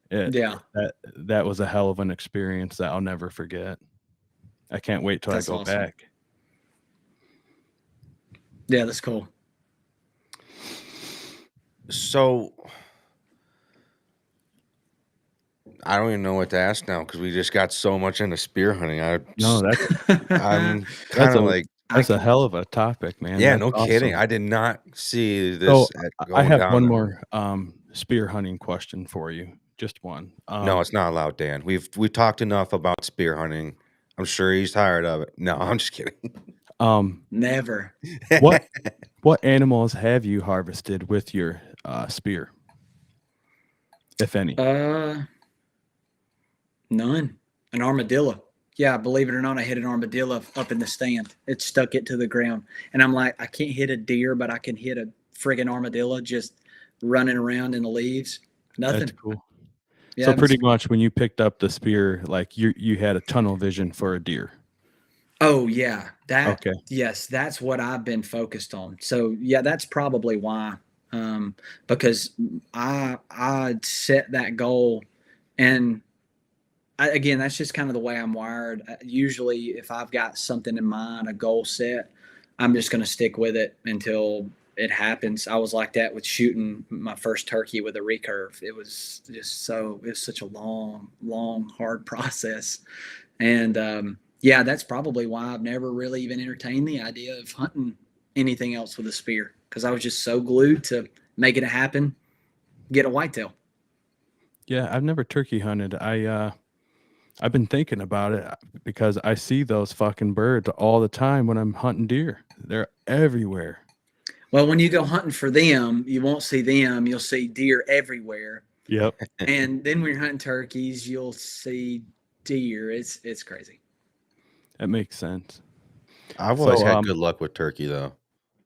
that was a hell of an experience that I'll never forget. I can't wait till That's I go awesome. back. Yeah, that's cool. So I don't even know what to ask now because we just got so much into spear hunting. No, I'm kind of like, that's a hell of a topic, man. yeah, That's no kidding. awesome. I did not see this. So I going have down one the- more spear hunting question for you. Just one. No, it's not allowed, Dan. We've talked enough about spear hunting. I'm sure he's tired of it. No, I'm just kidding. Never. What what animals have you harvested with your spear, if any? None. An armadillo. Yeah, believe it or not, I hit an armadillo up in the stand. It stuck it to the ground. And I'm like, I can't hit a deer, but I can hit a friggin' armadillo just running around in the leaves. Nothing. That's cool. Yeah, So I haven't pretty seen- much when you picked up the spear, like you had a tunnel vision for a deer. Oh yeah, that. Okay. Yes, that's what I've been focused on. So yeah, that's probably why. Because I set that goal, and again, that's just kind of the way I'm wired. Usually, if I've got something in mind, a goal set, I'm just going to stick with it until it happens. I was like that with shooting my first turkey with a recurve. It was such a long, hard process. And yeah, that's probably why I've never really even entertained the idea of hunting anything else with a spear, because I was just so glued to making it happen, get a whitetail. Yeah, I've never turkey hunted. I've been thinking about it because I see those fucking birds all the time when I'm hunting deer. They're everywhere. Well, when you go hunting for them, you won't see them. You'll see deer everywhere. Yep. And then when you're hunting turkeys, you'll see deer. It's crazy. That makes sense. I've always So, had good luck with turkey, though.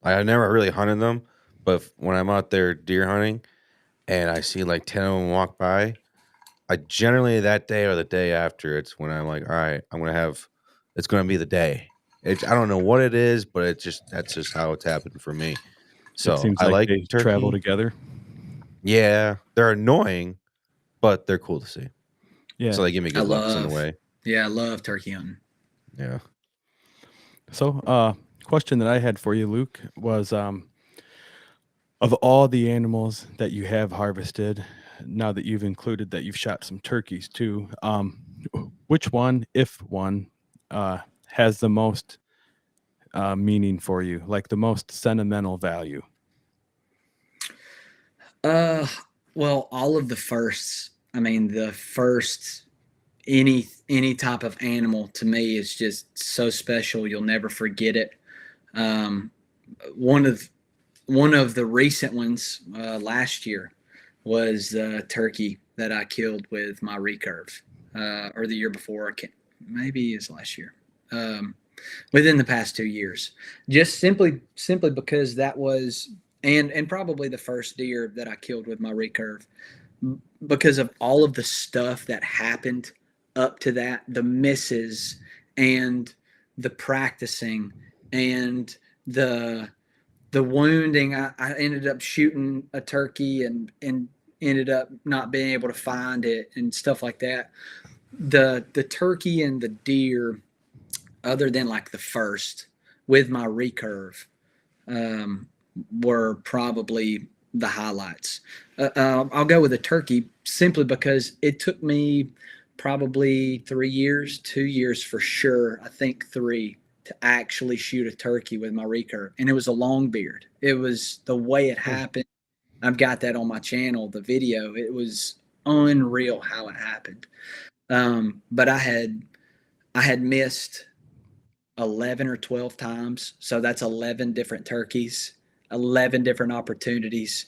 I've never really hunted them, but when I'm out there deer hunting and I see like 10 of them walk by, I generally that day or the day after, it's when I'm like, all right, it's going to be the day. I don't know what it is, but that's just how it's happened for me. So it seems I like they turkey. travel together. Yeah, they're annoying, but they're cool to see. Yeah. So they give me good looks in a way. Yeah, I love turkey hunting. Yeah. So, question that I had for you, Luke, was of all the animals that you have harvested, now that you've included that you've shot some turkeys too, which one, if one, has the most meaning for you, like the most sentimental value? Well, all of the firsts. I mean, the first any type of animal to me is just so special. You'll never forget it. Um, one of the recent ones last year was the turkey that I killed with my recurve, or the year before. Maybe it's last year. Within the past 2 years, just simply because that was and probably the first deer that I killed with my recurve, because of all of the stuff that happened up to that, the misses and the practicing and the wounding. I ended up shooting a turkey and ended up not being able to find it and stuff like that. The turkey and the deer, other than like the first with my recurve, were probably the highlights. I'll go with the turkey simply because it took me probably 3 years, 2 years for sure. I think 3 to actually shoot a turkey with my recurve. And it was a long beard. It was the way it happened. I've got that on my channel, the video. It was unreal how it happened. But I had missed 11 or 12 times. So that's 11 different turkeys, 11 different opportunities,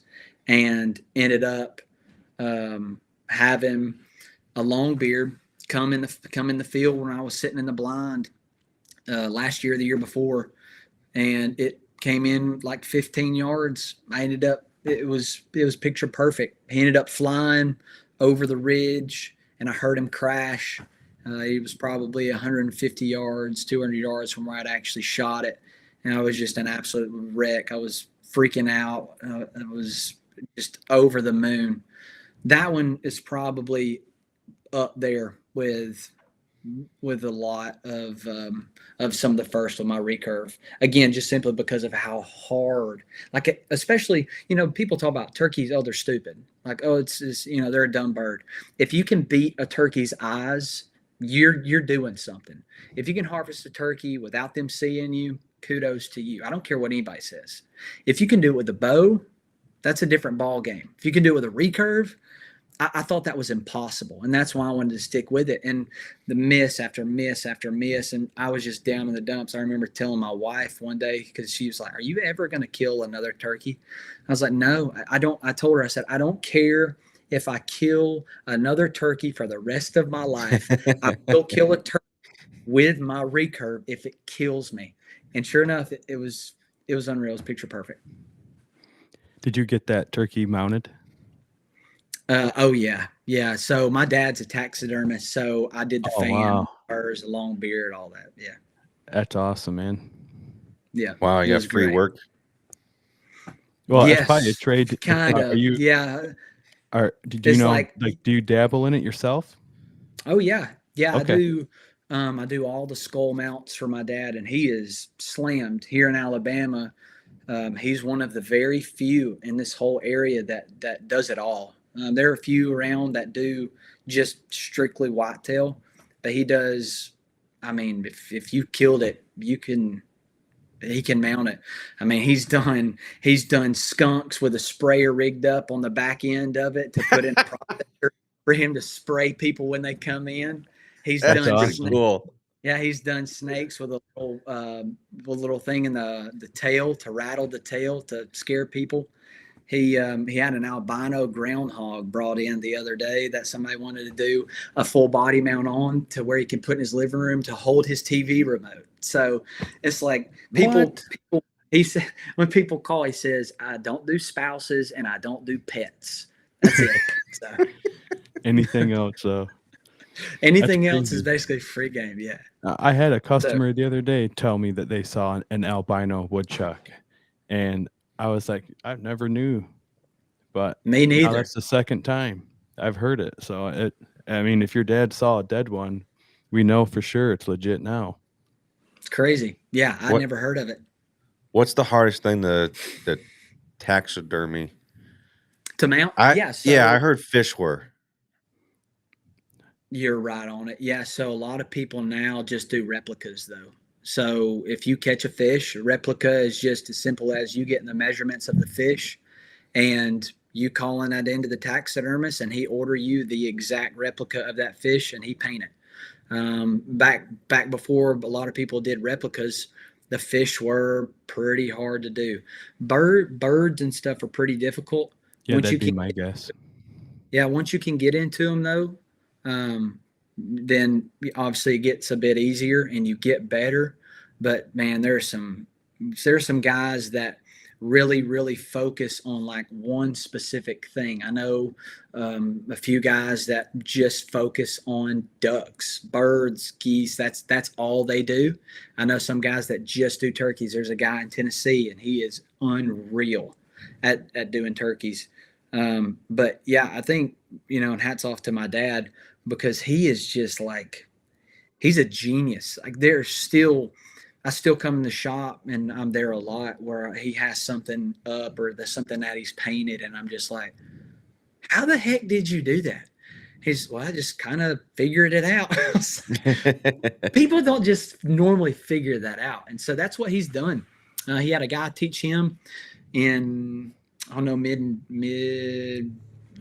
and ended up having a long beard come in the field when I was sitting in the blind last year, the year before, and it came in like 15 yards. It was picture perfect. He ended up flying over the ridge, and I heard him crash. He was probably 150 yards, 200 yards from where I'd actually shot it. And I was just an absolute wreck. I was freaking out. I was just over the moon. That one is probably up there with a lot of some of the first with my recurve. Again, just simply because of how hard, like, especially, people talk about turkeys. Oh, they're stupid. Like, oh, it's they're a dumb bird. If you can beat a turkey's eyes, you're doing something. If you can harvest a turkey without them seeing you, kudos to you. I don't care what anybody says. If you can do it with a bow, that's a different ball game. If you can do it with a recurve, I thought that was impossible, and that's why I wanted to stick with it. And the miss after miss after miss, and I was just down in the dumps. I remember telling my wife one day, because she was like, "Are you ever going to kill another turkey?" I was like, "No, I don't." I told her, I said, "I don't care if I kill another turkey for the rest of my life. I will kill a turkey with my recurve if it kills me." And sure enough, it was unreal. It was picture perfect. Did you get that turkey mounted? Oh yeah. So my dad's a taxidermist, so I did the Oh, fan, wow. furs, the long beard, all that. Yeah, That's awesome, man. yeah. Wow, It you got was free great. work. Well, it's probably a Yes, trade. kind Are of. you Yeah, do you it's know, like, like, do you dabble in it yourself? oh yeah, yeah. I Okay. do. I do all the skull mounts for my dad, and he is slammed here in Alabama. He's one of the very few in this whole area that does it all. There are a few around that do just strictly whitetail, but he does. I mean, if you killed it, he can mount it. I mean, he's done skunks with a sprayer rigged up on the back end of it to put in a processor for him to spray people when they come in. He's That's That's done pretty awesome. cool. Yeah, he's done snakes with a little thing in the tail to rattle the tail to scare people. He had an albino groundhog brought in the other day that somebody wanted to do a full body mount on to where he can put in his living room to hold his TV remote. So it's like people. He said when people call, he says, "I don't do spouses and I don't do pets. That's it." So Anything else? That's anything else is crazy. basically free game. Yeah. I had a So customer the other day tell me that they saw an albino woodchuck, and I was like, I never knew, but me now neither. that's the second time I've heard it. So I mean, if your dad saw a dead one, we know for sure it's legit now. It's crazy. Yeah, I What never heard of it. What's the hardest thing the taxidermy? To mount? I Yeah, I so heard fish were. you're right on it. Yeah, so a lot of people now just do replicas though. So if you catch a fish, a replica is just as simple as you getting the measurements of the fish and you calling that into the taxidermist and he order you the exact replica of that fish and he paint it. Back before a lot of people did replicas, the fish were pretty hard to do. Birds and stuff are pretty difficult. Yeah, Once you that'd be can my guess. Yeah, once you can get into them though, then obviously it gets a bit easier and you get better. But man, there's some guys that really focus on like one specific thing. I know a few guys that just focus on ducks, birds, geese. That's all they do. I know some guys that just do turkeys. There's a guy in Tennessee and he is unreal at doing turkeys. But yeah, I think, and hats off to my dad because he is just like, he's a genius. Like I still come in the shop and I'm there a lot where he has something up or there's something that he's painted. And I'm just like, how the heck did you do that? Well, I just kind of figured it out. People don't just normally figure that out. And so that's what he's done. He had a guy teach him in, I don't know,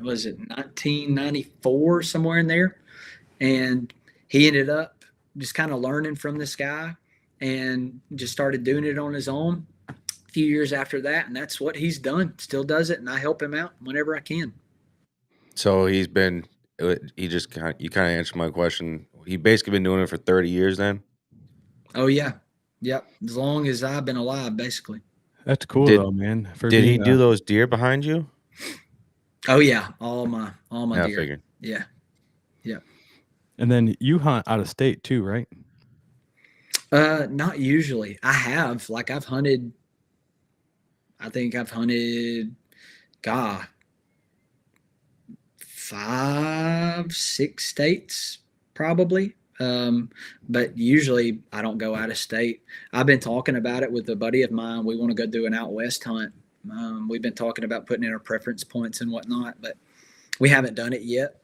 was it 1994, somewhere in there. And he ended up just kind of learning from this guy and just started doing it on his own a few years after that. And that's what he's done. Still does it. And I help him out whenever I can. So you kind of answered my question. He basically been doing it for 30 years then? Oh yeah. Yep. As long as I've been alive, basically. That's cool though, man. Did he do those deer behind you? Oh yeah. All my Yeah, I deer. figured. Yeah. Yeah. And then you hunt out of state too, right? Not usually. I think I've hunted, God, 5, 6 states probably. But usually I don't go out of state. I've been talking about it with a buddy of mine. We want to go do an out west hunt. We've been talking about putting in our preference points and whatnot, but we haven't done it yet.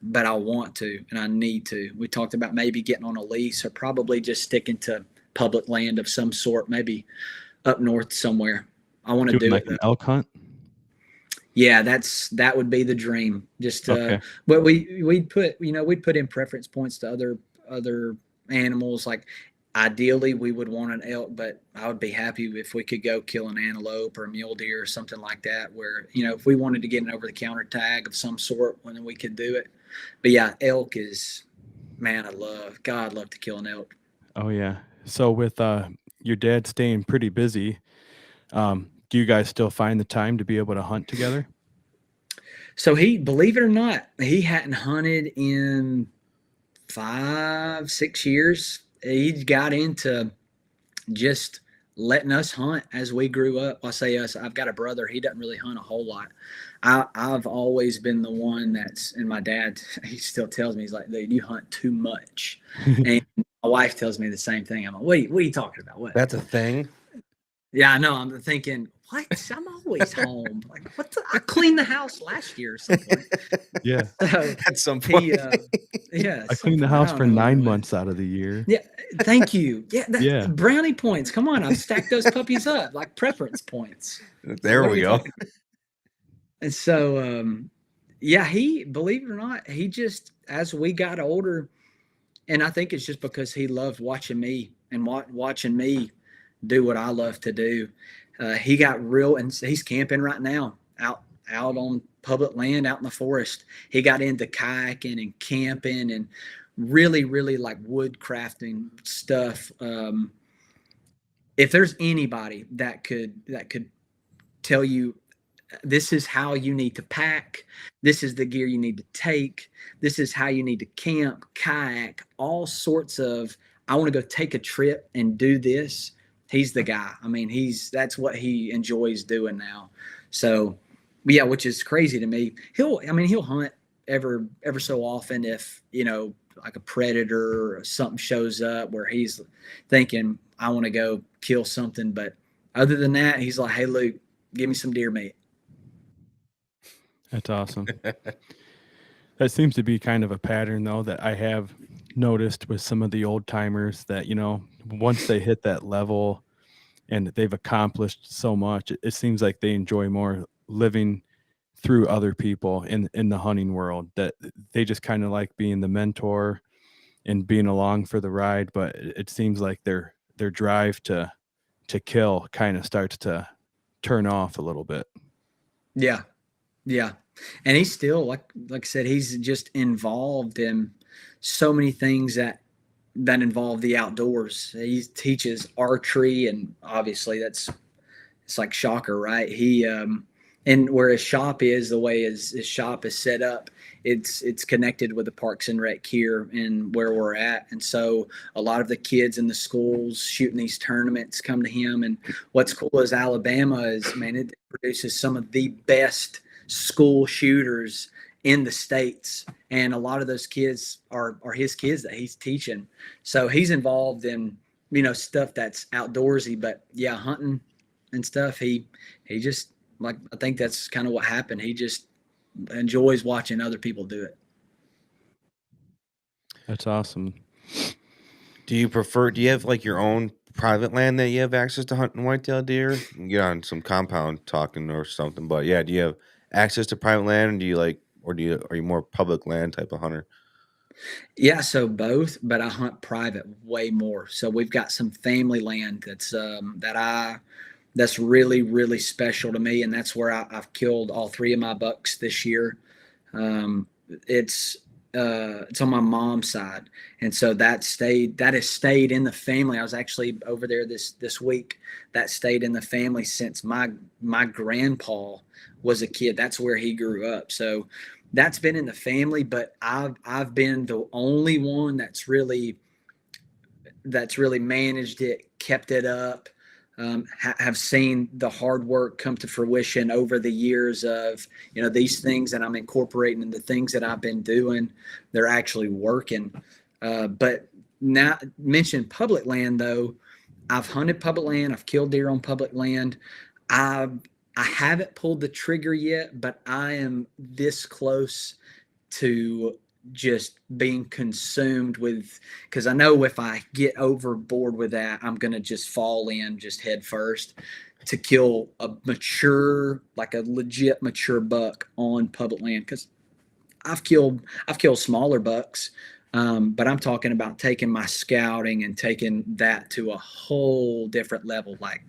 But I want to, and I need to. We talked about maybe getting on a lease or probably just sticking to public land of some sort, maybe up north somewhere. I want to do like it. An elk hunt? Yeah, that would be the dream. Just Okay. but we'd put in preference points to other animals. Like ideally we would want an elk, but I would be happy if we could go kill an antelope or a mule deer or something like that, where, if we wanted to get an over the counter tag of some sort, when we could do it. But yeah, elk is, man, I'd love to kill an elk. Oh yeah. So with your dad staying pretty busy, do you guys still find the time to be able to hunt together? So believe it or not, he hadn't hunted in 5-6 years. He got into just letting us hunt as we grew up. I say us, I've got a brother. He doesn't really hunt a whole lot. I've always been the one and my dad, he still tells me, he's like, dude, you hunt too much. And my wife tells me the same thing. I'm like, what are you talking about? What? That's a thing. Yeah, I know. I'm thinking, what? I'm always home. Like, I cleaned the house last year or something. Yeah. So At some point. I cleaned the house for 9 months out of the year. Yeah, thank you. Yeah. Brownie points. Come on, I've stacked those puppies up like preference points. There we go. And so, believe it or not, he just, as we got older, and I think it's just because he loved watching me and watching me do what I love to do. He got real, and he's camping right now out on public land, out in the forest. He got into kayaking and camping and really, really like wood crafting stuff. If there's anybody that could tell you, this is how you need to pack, this is the gear you need to take, this is how you need to camp, kayak, all sorts of, I want to go take a trip and do this, he's the guy. I mean, that's what he enjoys doing now. So yeah, which is crazy to me. He'll hunt ever so often if, like a predator or something shows up where he's thinking, I want to go kill something. But other than that, he's like, hey, Luke, give me some deer meat. That's awesome. That seems to be kind of a pattern, though, that I have noticed with some of the old timers that, once they hit that level and they've accomplished so much, it seems like they enjoy more living through other people in the hunting world, that they just kind of like being the mentor and being along for the ride. But it seems like their drive to kill kind of starts to turn off a little bit. Yeah. Yeah. And he's still, like I said, he's just involved in so many things that involve the outdoors. He teaches archery, and obviously it's like shocker, right? He, and where his shop is, the way his shop is set up, it's connected with the Parks and Rec here and where we're at. And so a lot of the kids in the schools shooting these tournaments come to him. And what's cool is Alabama is, man, it produces some of the best school shooters in the states, and a lot of those kids are his kids that he's teaching. So he's involved in stuff that's outdoorsy, but yeah, hunting and stuff, he just, like, I think that's kind of what happened. He just enjoys watching other people do it. That's awesome. Do you have like your own private land that you have access to hunting whitetail deer? You can get on some compound talking or something, but yeah, do you have access to private land, and are you more public land type of hunter? Yeah, so both, but I hunt private way more. So we've got some family land that's really, really special to me, and that's where I've killed all 3 of my bucks this year. It's on my mom's side, and so that has stayed in the family. I was actually over there this week. That stayed in the family since my grandpa was a kid. That's where he grew up. So that's been in the family, but I've been the only one that's really managed it, kept it up. Have seen the hard work come to fruition over the years of, these things that I'm incorporating and the things that I've been doing, they're actually working. But now, mention public land though, I've hunted public land, I've killed deer on public land. I haven't pulled the trigger yet, but I am this close to just being consumed with, because I know if I get overboard with that, I'm going to just fall in just head first. to kill a mature, like a legit mature buck on public land. Because I've killed smaller bucks, but I'm talking about taking my scouting and taking that to a whole different level, like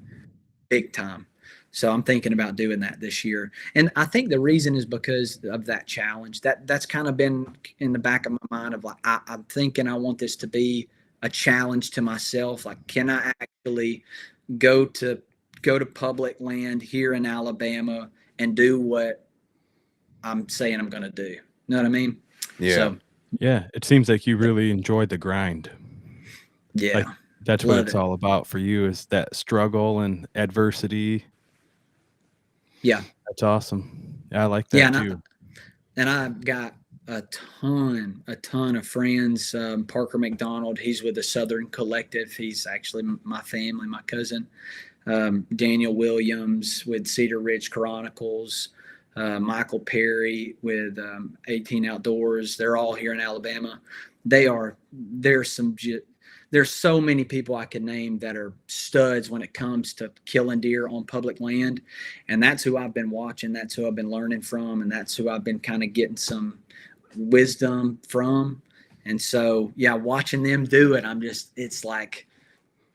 big time. So I'm thinking about doing that this year. And I think the reason is because of that challenge. That's kind of been in the back of my mind of like, I'm thinking I want this to be a challenge to myself. Like, can I actually go to public land here in Alabama and do what I'm saying I'm going to do? You know what I mean? Yeah. So, Yeah, it seems like you really enjoyed the grind. yeah. Like, that's what Love it's it. all about for you, is that struggle and adversity. Yeah. That's awesome. I like that Yeah. too. And I've got a ton of friends. Parker McDonald, he's with the Southern Collective. He's actually my family, my cousin. Daniel Williams with Cedar Ridge Chronicles. Michael Perry with 18 Outdoors. They're all here in Alabama. There's so many people I could name that are studs when it comes to killing deer on public land. And that's who I've been watching. That's who I've been learning from. And that's who I've been kind of getting some wisdom from. And so, yeah, watching them do it, it's like,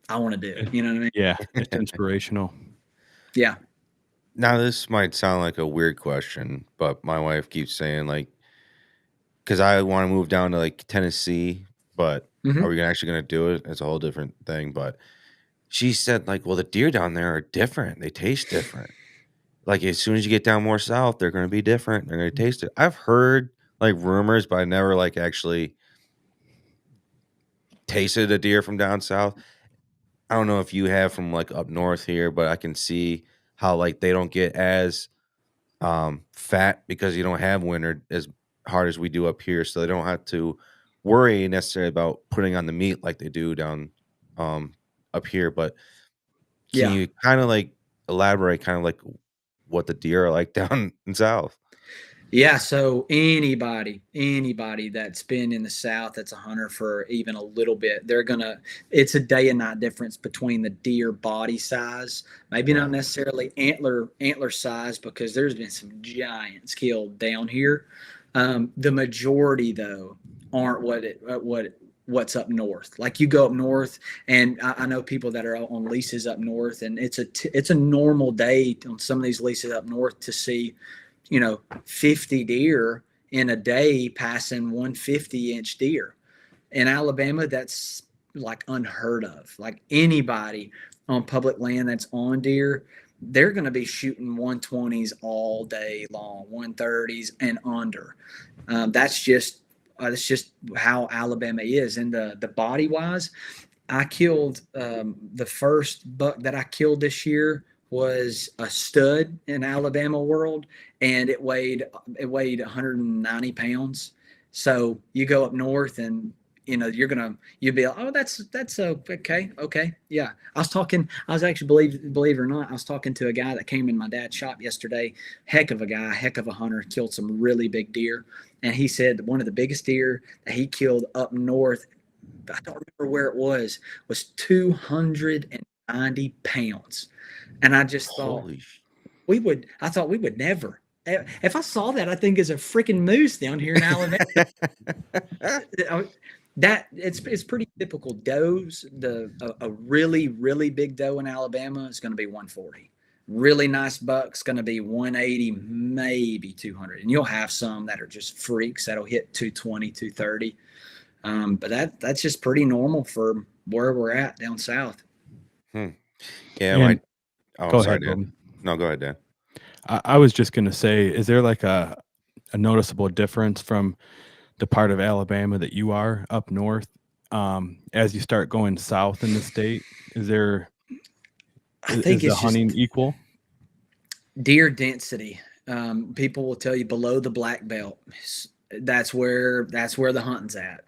I want to do it. You know what I mean? Yeah, it's inspirational. Yeah. Now, this might sound like a weird question, but my wife keeps saying, like, because I want to move down to like Tennessee, but Mhm. are we actually going to do it? It's a whole different thing. But she said, like, well, the deer down there are different. They taste different. Like, as soon as you get down more south, they're going to be different. They're going to taste it. I've heard like rumors, but I never like actually tasted a deer from down south. I don't know if you have from like up north here, but I can see how like they don't get as fat because you don't have winter as hard as we do up here, so they don't have to worry necessarily about putting on the meat like they do down up here. But can Yeah. you kind of like elaborate kind of like what the deer are like down in south? Yeah, so anybody that's been in the South that's a hunter for even a little bit, it's a day and night difference between the deer body size, maybe not Right. necessarily antler size, because there's been some giants killed down here. The majority though aren't what's up north. Like, you go up north, and I know people that are on leases up north, and it's a normal day on some of these leases up north to see 50 deer in a day passing 150-inch deer. In Alabama, that's like unheard of. Like, anybody on public land that's on deer, they're going to be shooting 120s all day long, 130s and under. That's just how Alabama is. And the body wise, I killed the first buck that I killed this year was a stud in Alabama world, and it weighed 190 pounds. So you go up north, and you'll be like, oh, that's okay, yeah. I was actually, believe it or not, I was talking to a guy that came in my dad's shop yesterday. Heck of a guy, heck of a hunter, killed some really big deer, and he said one of the biggest deer that he killed up north, I don't remember where it was 290 pounds. And I just thought Holy I thought we would never. If I saw that, I think is a freaking moose down here in Alabama. That it's pretty typical. Does a really, really big doe in Alabama is going to be 140. Really nice buck's going to be 180, maybe 200. And you'll have some that are just freaks that'll hit 220, 230. But that's just pretty normal for where we're at down south. Yeah, And oh, go sorry, ahead, Dan. Logan. No, go ahead, Dan. I was just going to say, is there like a noticeable difference from the part of Alabama that you are up north as you start going south in the state? Is there I think is the it's hunting just equal? deer density. People will tell you below the black belt, that's where the hunting's at.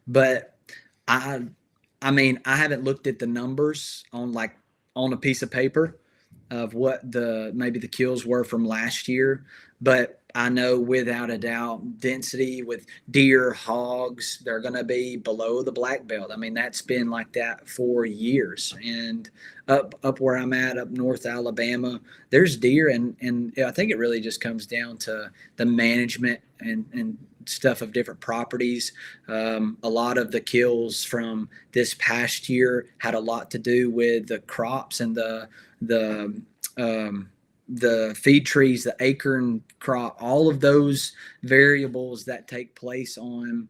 But I mean, I haven't looked at the numbers on a piece of paper of what maybe the kills were from last year. But I know without a doubt, density with deer, hogs, they're going to be below the black belt. I mean, that's been like that for years. And up where I'm at, up North Alabama, there's deer, and I think it really just comes down to the management and stuff of different properties. A lot of the kills from this past year had a lot to do with the crops and the feed trees, the acorn crop, all of those variables that take place on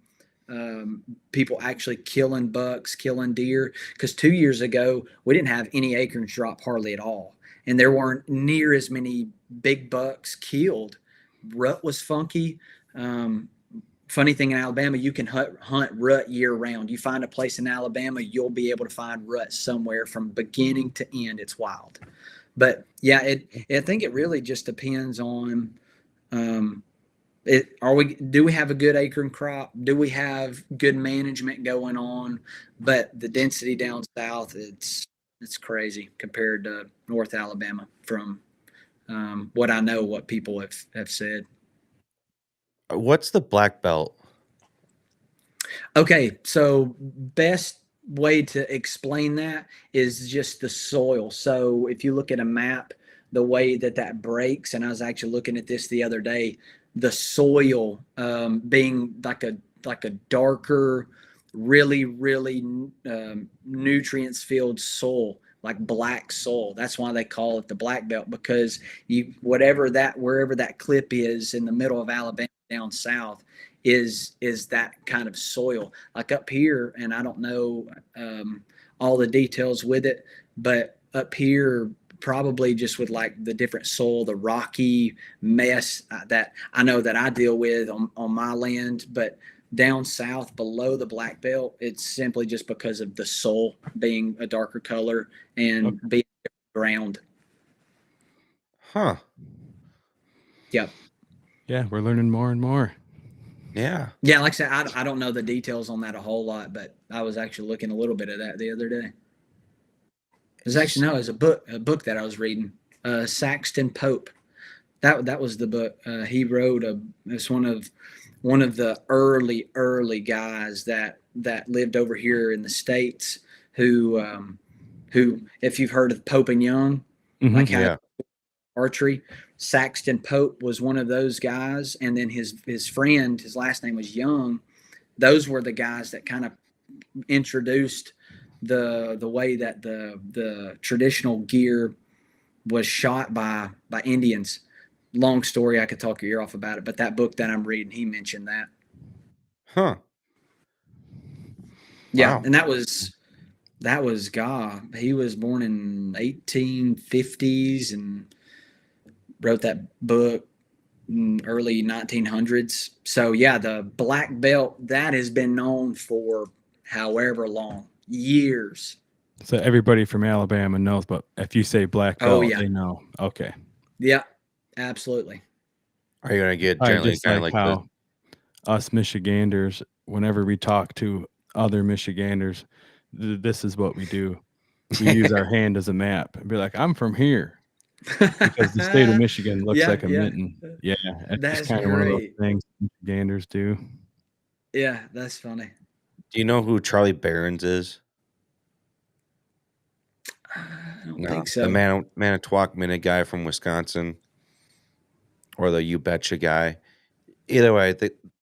people actually killing bucks, killing deer. Because 2 years ago, we didn't have any acorns drop hardly at all. And there weren't near as many big bucks killed. Rut was funky. Funny thing in Alabama, you can hunt rut year round. You find a place in Alabama, you'll be able to find rut somewhere from beginning to end. It's wild. But yeah, I think it really just depends on do we have a good acorn crop? Do we have good management going on? But the density down south, it's crazy compared to North Alabama from what I know, what people have said. What's the black belt? Okay, so best way to explain that is just the soil. So if you look at a map, the way that breaks, and I was actually looking at this the other day, the soil being like a darker, really nutrients filled soil, like black soil. That's why they call it the black belt, because wherever that clip is in the middle of Alabama down south is that kind of soil. Like up here, and I don't know all the details with it, but up here, probably just with like the different soil, the rocky mess that I know that I deal with on my land, but down south below the black belt, it's simply just because of the soil being a darker color and being ground. Huh. Yep. Yeah, we're learning more and more. Yeah. Yeah, like I said, I don't know the details on that a whole lot, but I was actually looking a little bit of that the other day. There's actually it's a book that I was reading. Saxton Pope. That was the book he wrote. It's one of the early guys that lived over here in the States who if you've heard of Pope and Young, like how archery, Saxton Pope was one of those guys, and then his friend, his last name was Young. Those were the guys that kind of introduced the way that the traditional gear was shot by Indians. Long story, I could talk your ear off about it, but that book that I'm reading, he mentioned that. Huh. Yeah, wow. And that was God. He was born in 1850s and wrote that book in early 1900s. So yeah, the black belt, that has been known for however long, years. So everybody from Alabama knows, but if you say black belt, they know. Okay. Yeah, absolutely. Are you gonna get generally just kind of like how us Michiganders, whenever we talk to other Michiganders, this is what we do. We use our hand as a map and be like, I'm from here. Because the state of Michigan looks like a mitten. Yeah, that's just kind of one of those things Michiganders do. Yeah, that's funny. Do you know who Charlie Barons is? I don't think so. The Manitowoc Minute guy from Wisconsin, or the You Betcha guy. Either way,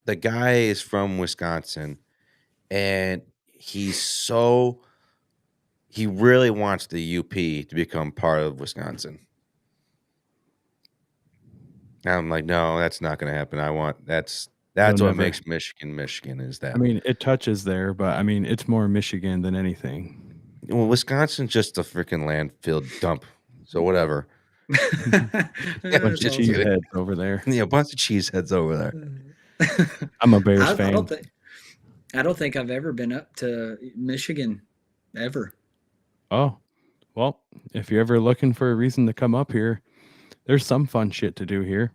the guy is from Wisconsin, and he really wants the UP to become part of Wisconsin. And I'm like, no, that's not going to happen. That's what makes Michigan is that. I mean, it touches there, but I mean, it's more Michigan than anything. Well, Wisconsin's just a freaking landfill dump. So whatever. A bunch of cheeseheads over there. Yeah, a bunch of cheeseheads over there. I'm a Bears fan. I don't think I've ever been up to Michigan, ever. Oh, well, if you're ever looking for a reason to come up here, there's some fun shit to do here.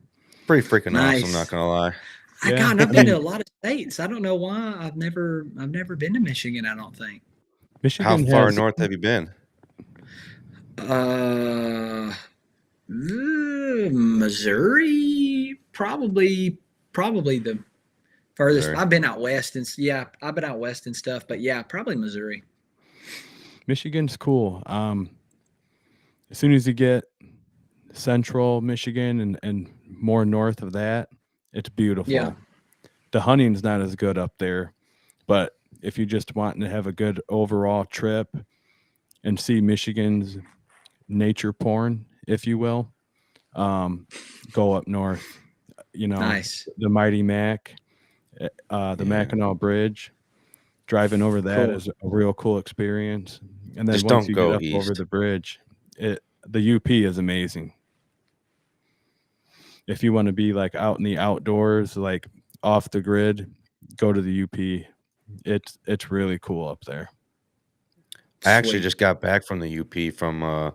Pretty freaking awesome, I'm not gonna lie. I've been to a lot of states. I don't know why I've never been to Michigan. I don't think. Michigan. How far north have you been? Missouri, probably the furthest. Missouri. I've been out west and I've been out west and stuff, but yeah, probably Missouri. Michigan's cool. As soon as you get central Michigan and more north of that, it's beautiful. Yeah. The hunting's not as good up there, but if you just want to have a good overall trip and see Michigan's nature porn, if you will, go up north. Nice. The Mighty Mac, the Mackinac Bridge. Driving over that Cool. is a real cool experience. And then Just once don't you go get up over east. the bridge, the UP is amazing. If you want to be like out in the outdoors, like off the grid, go to the UP. It's really cool up there. I actually Sweet. just got back from the UP from a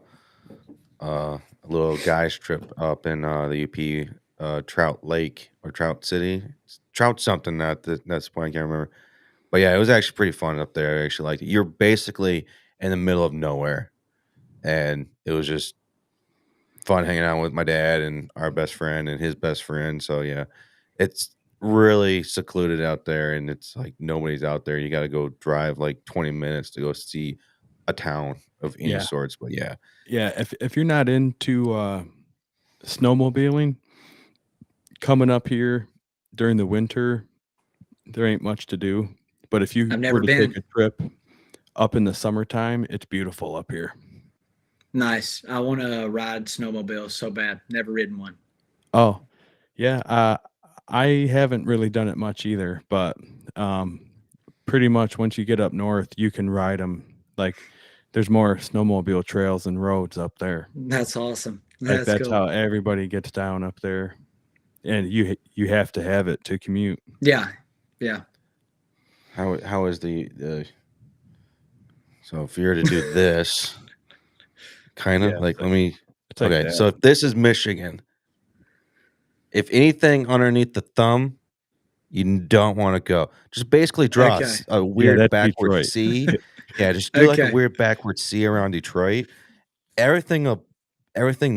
little guys trip up in the UP, Trout Lake or Trout City, Trout something. That's the point, I can't remember. But yeah, it was actually pretty fun up there. I actually liked it. You're basically in the middle of nowhere, and it was just fun hanging out with my dad and our best friend and his best friend. So yeah, it's really secluded out there, and it's like nobody's out there. You got to go drive like 20 minutes to go see a town of any Yeah. sorts. But yeah, Yeah, if you're not into snowmobiling, coming up here during the winter, there ain't much to do. But if you I've never were to take been. a trip up in the summertime, it's beautiful up here. Nice. I want to ride snowmobiles so bad. Never ridden one. Oh, yeah. I haven't really done it much either, but pretty much once you get up north, you can ride them. Like there's more snowmobile trails and roads up there. That's awesome. Like that's cool. how everybody gets down up there, and you have to have it to commute. Yeah. Yeah. how is the so if you were to do this, kind of Yeah, like let me. It's like Okay, that. so if this is Michigan, if anything underneath the thumb, you don't want to go. Just basically draw Okay. a weird that's backward Detroit. C. Yeah, just do like a Okay. weird backward C around Detroit. Everything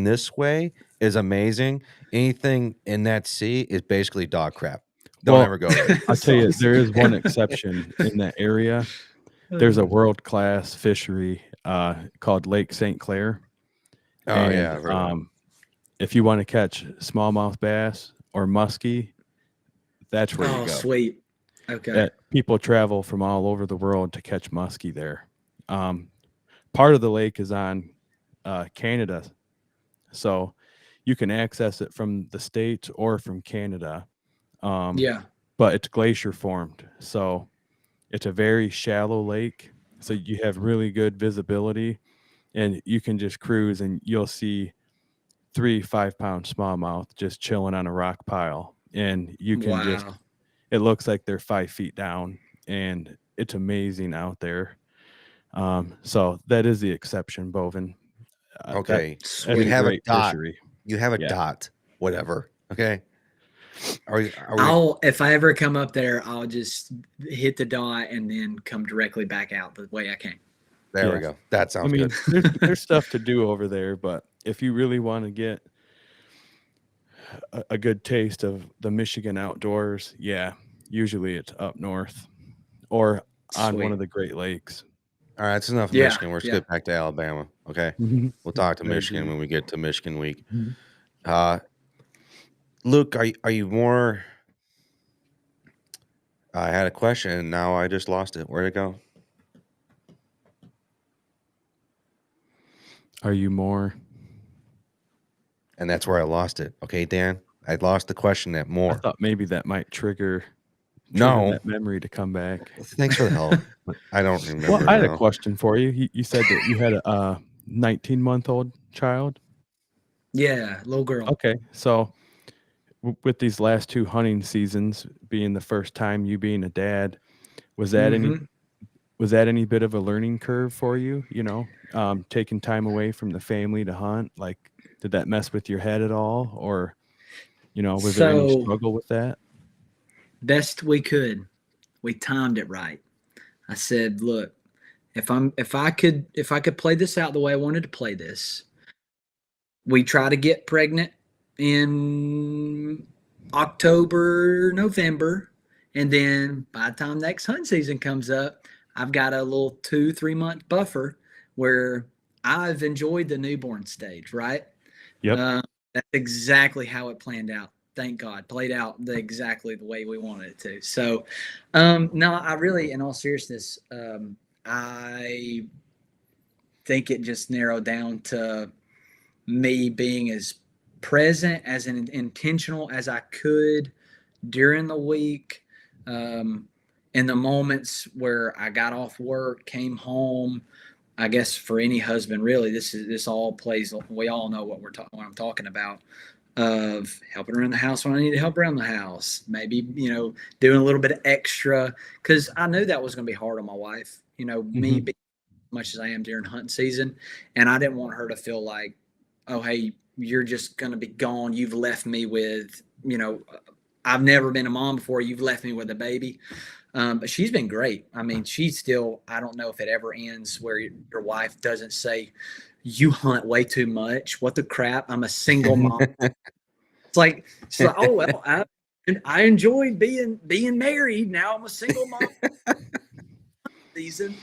this way is amazing. Anything in that C is basically dog crap. Don't Well, ever go there. I'll tell you, Awesome. there is one exception in that area. There's a world-class fishery called Lake St. Clair. Oh And, yeah, I've heard of that. if you want to catch smallmouth bass or muskie, that's where you Oh, go. sweet. Okay. That people travel from all over the world to catch muskie there. Part of the lake is on Canada, so you can access it from the States or from Canada. Yeah. But it's glacier formed, so it's a very shallow lake. So you have really good visibility, and you can just cruise, and you'll see 3 5-pound smallmouth just chilling on a rock pile, and you can just. Wow. It looks like they're 5 feet down, and it's amazing out there. So that is the exception, Bovin. Okay, That's we a have a great dot. fishery. You have a Yeah. dot, whatever. Okay. Are we? If I ever come up there, I'll just hit the dot and then come directly back out the way I came. There we Yeah. go. That I sounds mean, good. there's stuff to do over there, but if you really want to get a good taste of the Michigan outdoors, yeah, usually it's up north or on one Sweet. of the Great Lakes. All right, that's enough Yeah, Michigan. Let's yeah. get back to Alabama. Okay. Mhm. We'll talk to I Michigan agree. when we get to Michigan week. Mhm. Luke, are you more? I had a question and now I just lost it. Where'd it go? Are you more? And that's where I lost it. Okay, Dan, I lost the question at I more. thought maybe that might trigger No, that memory to come back. thanks for the help. I don't remember. Well, I had a now. question for you. You said that you had a 19-month-old child. Yeah, little girl. Okay, so with these last 2 hunting seasons being the first time you being a dad, was that Mhm. any bit of a learning curve for you? Taking time away from the family to hunt, like did that mess with your head at all, or was there any So- struggle with that? Best we could. We timed it right. I said, look, if I could play this out the way I wanted to play this, we try to get pregnant in October, November, and then by the time next hunt season comes up, I've got a little 2-3 month buffer where I've enjoyed the newborn stage, right? Yep. That's exactly how it planned out. Thank God, played out exactly the way we wanted it to. So, no, I really, in all seriousness, I think it just narrowed down to me being as present as intentional as I could during the week. In the moments where I got off work, came home, I guess for any husband, really, this all plays. We all know what what I'm talking about. Of helping around the house when I need to help around the house, maybe doing a little bit of extra because I knew that was going to be hard on my wife. Me being as much as I am during hunting season, and I didn't want her to feel like, oh hey, you're just going to be gone. You've left me with I've never been a mom before. You've left me with a baby. But she's been great. I mean, she's still, I don't know if it ever ends where your wife doesn't say, you hunt way too much. What the crap? I'm a single mom. It's like, she's like, oh, well, I enjoyed being married. Now I'm a single mom season.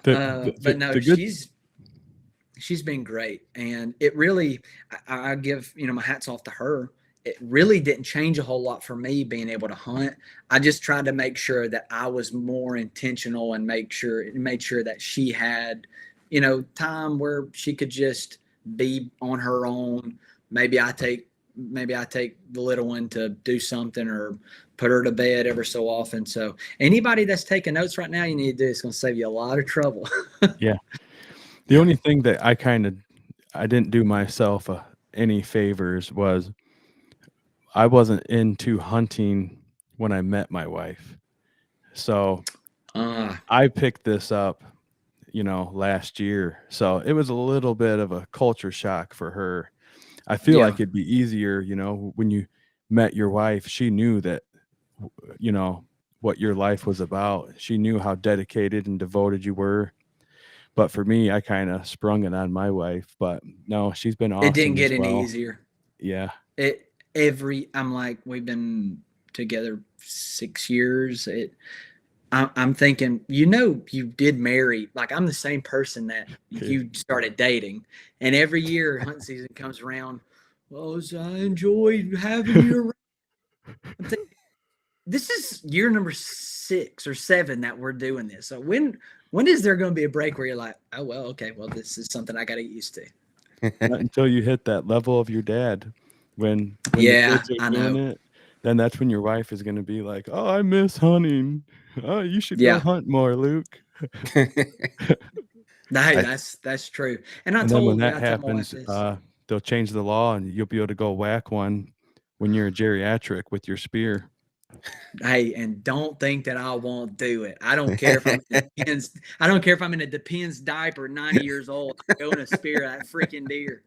But no, she's been great. And it really, I give, my hats off to her. It really didn't change a whole lot for me being able to hunt. I just tried to make sure that I was more intentional and made sure that she had, time where she could just be on her own. Maybe I take the little one to do something or put her to bed ever so often. So anybody that's taking notes right now, you need to do, it's going to save you a lot of trouble. Yeah. The only thing that I didn't do myself any favors was I wasn't into hunting when I met my wife. So I picked this up, last year. So it was a little bit of a culture shock for her. I feel like it'd be easier, when you met your wife, she knew that, what your life was about. She knew how dedicated and devoted you were. But for me, I kind of sprung it on my wife. But no, she's been awesome. It didn't get any easier. Yeah. I'm like, we've been together 6 years. I'm thinking, you did marry, like I'm the same person that you started dating. And every year hunting season comes around. Well, I enjoyed having you around. I'm thinking, this is year number 6 or 7 that we're doing this. So when is there going to be a break where you're like, oh, well, okay, well, this is something I got to get used to. Not until you hit that level of your dad. When the kids are doing it, then that's when your wife is going to be like, oh, I miss hunting. Oh, you should go hunt more, Luke. That's true. And then when that happens, they'll change the law and you'll be able to go whack one when you're a geriatric with your spear. Hey, and don't think that I won't do it. I don't care if I'm in a Depends diaper, 90 years old, I'm going to spear that freaking deer.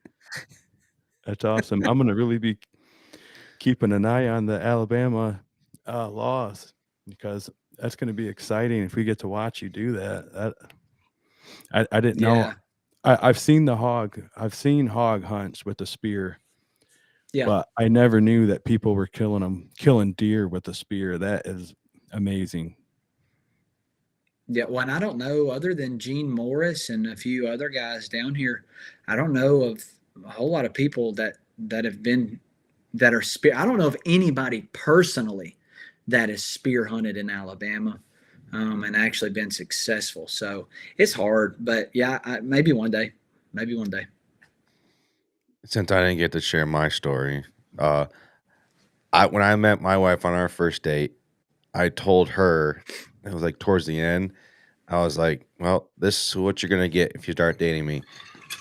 That's awesome. I'm going to really be keeping an eye on the Alabama laws because that's going to be exciting if we get to watch you do that. I didn't know. I've seen hog hunts with the spear. Yeah. But I never knew that people were killing deer with a spear. That is amazing. Yeah, well, and I don't know, other than Gene Morris and a few other guys down here, I don't know of a whole lot of people that are spear. I don't know of anybody personally that is spear hunted in Alabama and actually been successful. So it's hard, but yeah, maybe one day. Since I didn't get to share my story, when I met my wife on our first date, I told her, it was like towards the end, I was like, well, this is what you're going to get if you start dating me.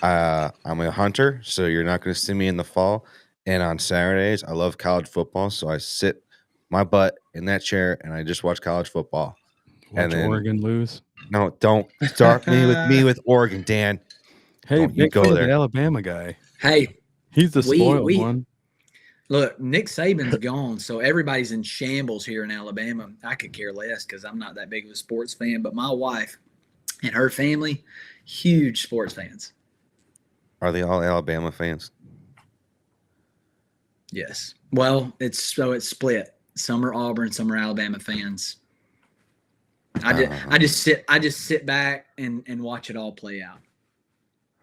I'm a hunter, so you're not going to see me in the fall. And on Saturdays, I love college football, so I sit my butt in that chair and I just watch college football. Watch Oregon lose? No, don't start me with Oregon, Dan. Hey, you go there. The Alabama guy. Hey, he's the spoiled one. Look, Nick Saban's gone, so everybody's in shambles here in Alabama. I could care less because I'm not that big of a sports fan, but my wife and her family, huge sports fans. Are they all Alabama fans? Yes. Well, it's split. Some are Auburn, some are Alabama fans. I just sit back and watch it all play out.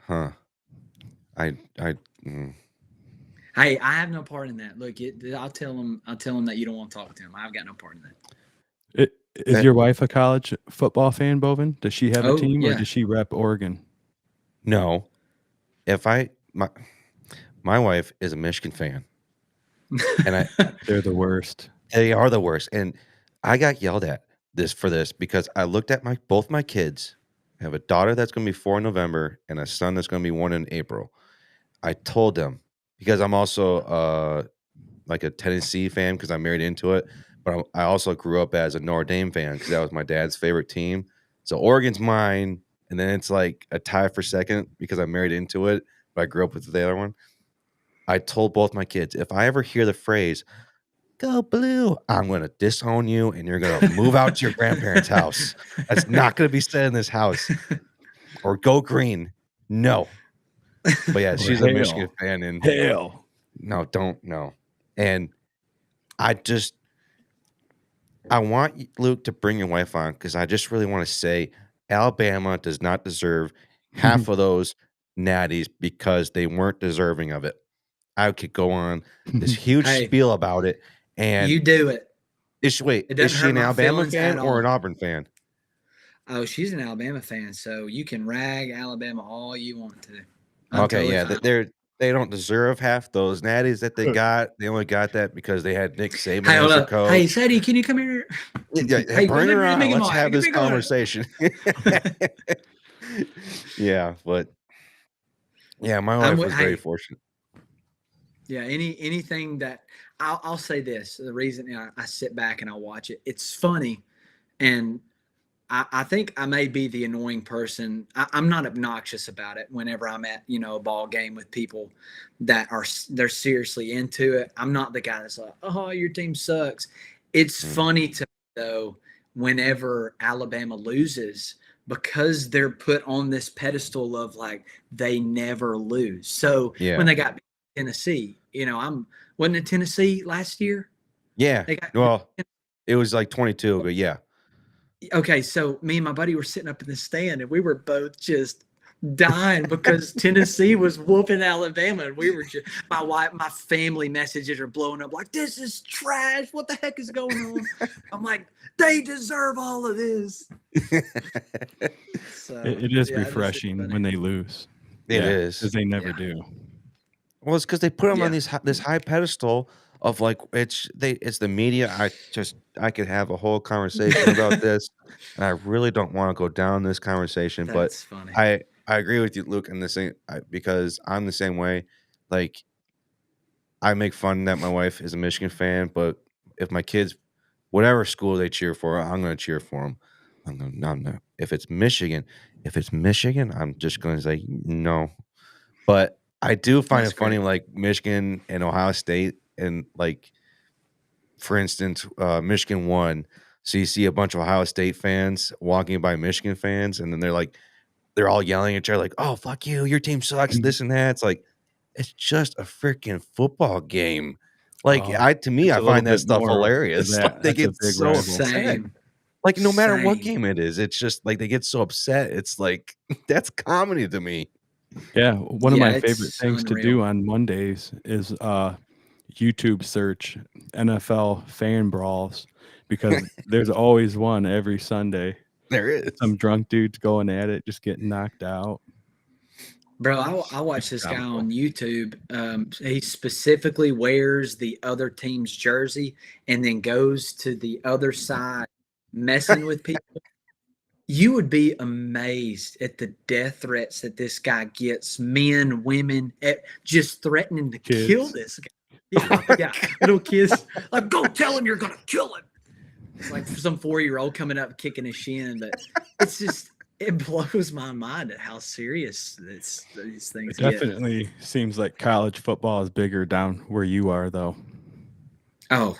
Huh. Mm. Hey, I have no part in that. Look, I'll tell them that you don't want to talk to him. I've got no part in that. Is your wife a college football fan, Bovin? Does she have a Oh, team or yeah. does she rep Oregon? No. My wife is a Michigan fan. And They're the worst. they are the worst. And I got yelled at for this because I looked at both my kids. I have a daughter that's going to be 4 in November and a son that's going to be 1 in April. I told them, because I'm also like a Tennessee fan because I'm married into it, but I also grew up as a Notre Dame fan because that was my dad's favorite team. So Oregon's mine, and then it's like a tie for second because I'm married into it, but I grew up with the other one. I told both my kids, if I ever hear the phrase, "Go Blue," I'm going to disown you and you're going to move out to your grandparents' house. That's not going to be said in this house. Or "Go Green." No. But yeah, she's a Michigan fan. And Hell. no, don't. No. And I want Luke to bring your wife on because I just really want to say Alabama does not deserve half of those natties because they weren't deserving of it. I could go on this huge spiel about it. And you do it. Is she an Alabama fan or an Auburn fan? Oh, she's an Alabama fan, so you can rag Alabama all you want to. Okay, yeah, they don't deserve half those natties that they got. They only got that because they had Nick Saban as their coach. Hey, Sadie, can you come here? Yeah, hey, bring her on. Let's have this conversation. Yeah, but yeah, my wife was very fortunate. Yeah, anything that I'll say this. The reason I sit back and I watch it, it's funny, and I think I may be the annoying person. I'm not obnoxious about it whenever I'm at, a ball game with people that they're seriously into it. I'm not the guy that's like, oh, your team sucks. It's funny to me, though, whenever Alabama loses because they're put on this pedestal of like they never lose. So when they got Tennessee, wasn't it Tennessee last year? Yeah. Well, it was like 22, but yeah. Okay, so me and my buddy were sitting up in the stand, and we were both just dying because Tennessee was whooping Alabama, and we were just my family messages are blowing up like, this is trash. What the heck is going on? I'm like, they deserve all of this. So it is refreshing when they lose. It is because they never do. Well, it's because they put them on this high pedestal of like it's the media. I could have a whole conversation about this, and I really don't want to go down this conversation. That's but funny. I agree with you, Luke, in the same because I'm the same way. Like I make fun that my wife is a Michigan fan, but if my kids, whatever school they cheer for, I'm going to cheer for them. I'm not. If it's Michigan, I'm just going to say no. But I do find it funny, like Michigan and Ohio State, and like, for instance, Michigan won. So you see a bunch of Ohio State fans walking by Michigan fans, and then they're all yelling at each other, like, "Oh, fuck you! Your team sucks." This and that. It's like, it's just a freaking football game. Like, I find that stuff hilarious. Like, they get so upset. Like, no matter what game it is, it's just like they get so upset. It's like that's comedy to me. Yeah, one of my favorite things to do on Mondays is YouTube search NFL fan brawls because there's always one every Sunday. There is some drunk dudes going at it, just getting knocked out. Bro, I watch this guy on YouTube. He specifically wears the other team's jersey and then goes to the other side messing with people. You would be amazed at the death threats that this guy gets, men, women, just threatening to kill this guy. Yeah, little kids. Like, go tell him you're going to kill him. It's like some 4-year-old coming up kicking his shin. But it's just, it blows my mind at how serious these things get. It definitely seems like college football is bigger down where you are, though. Oh,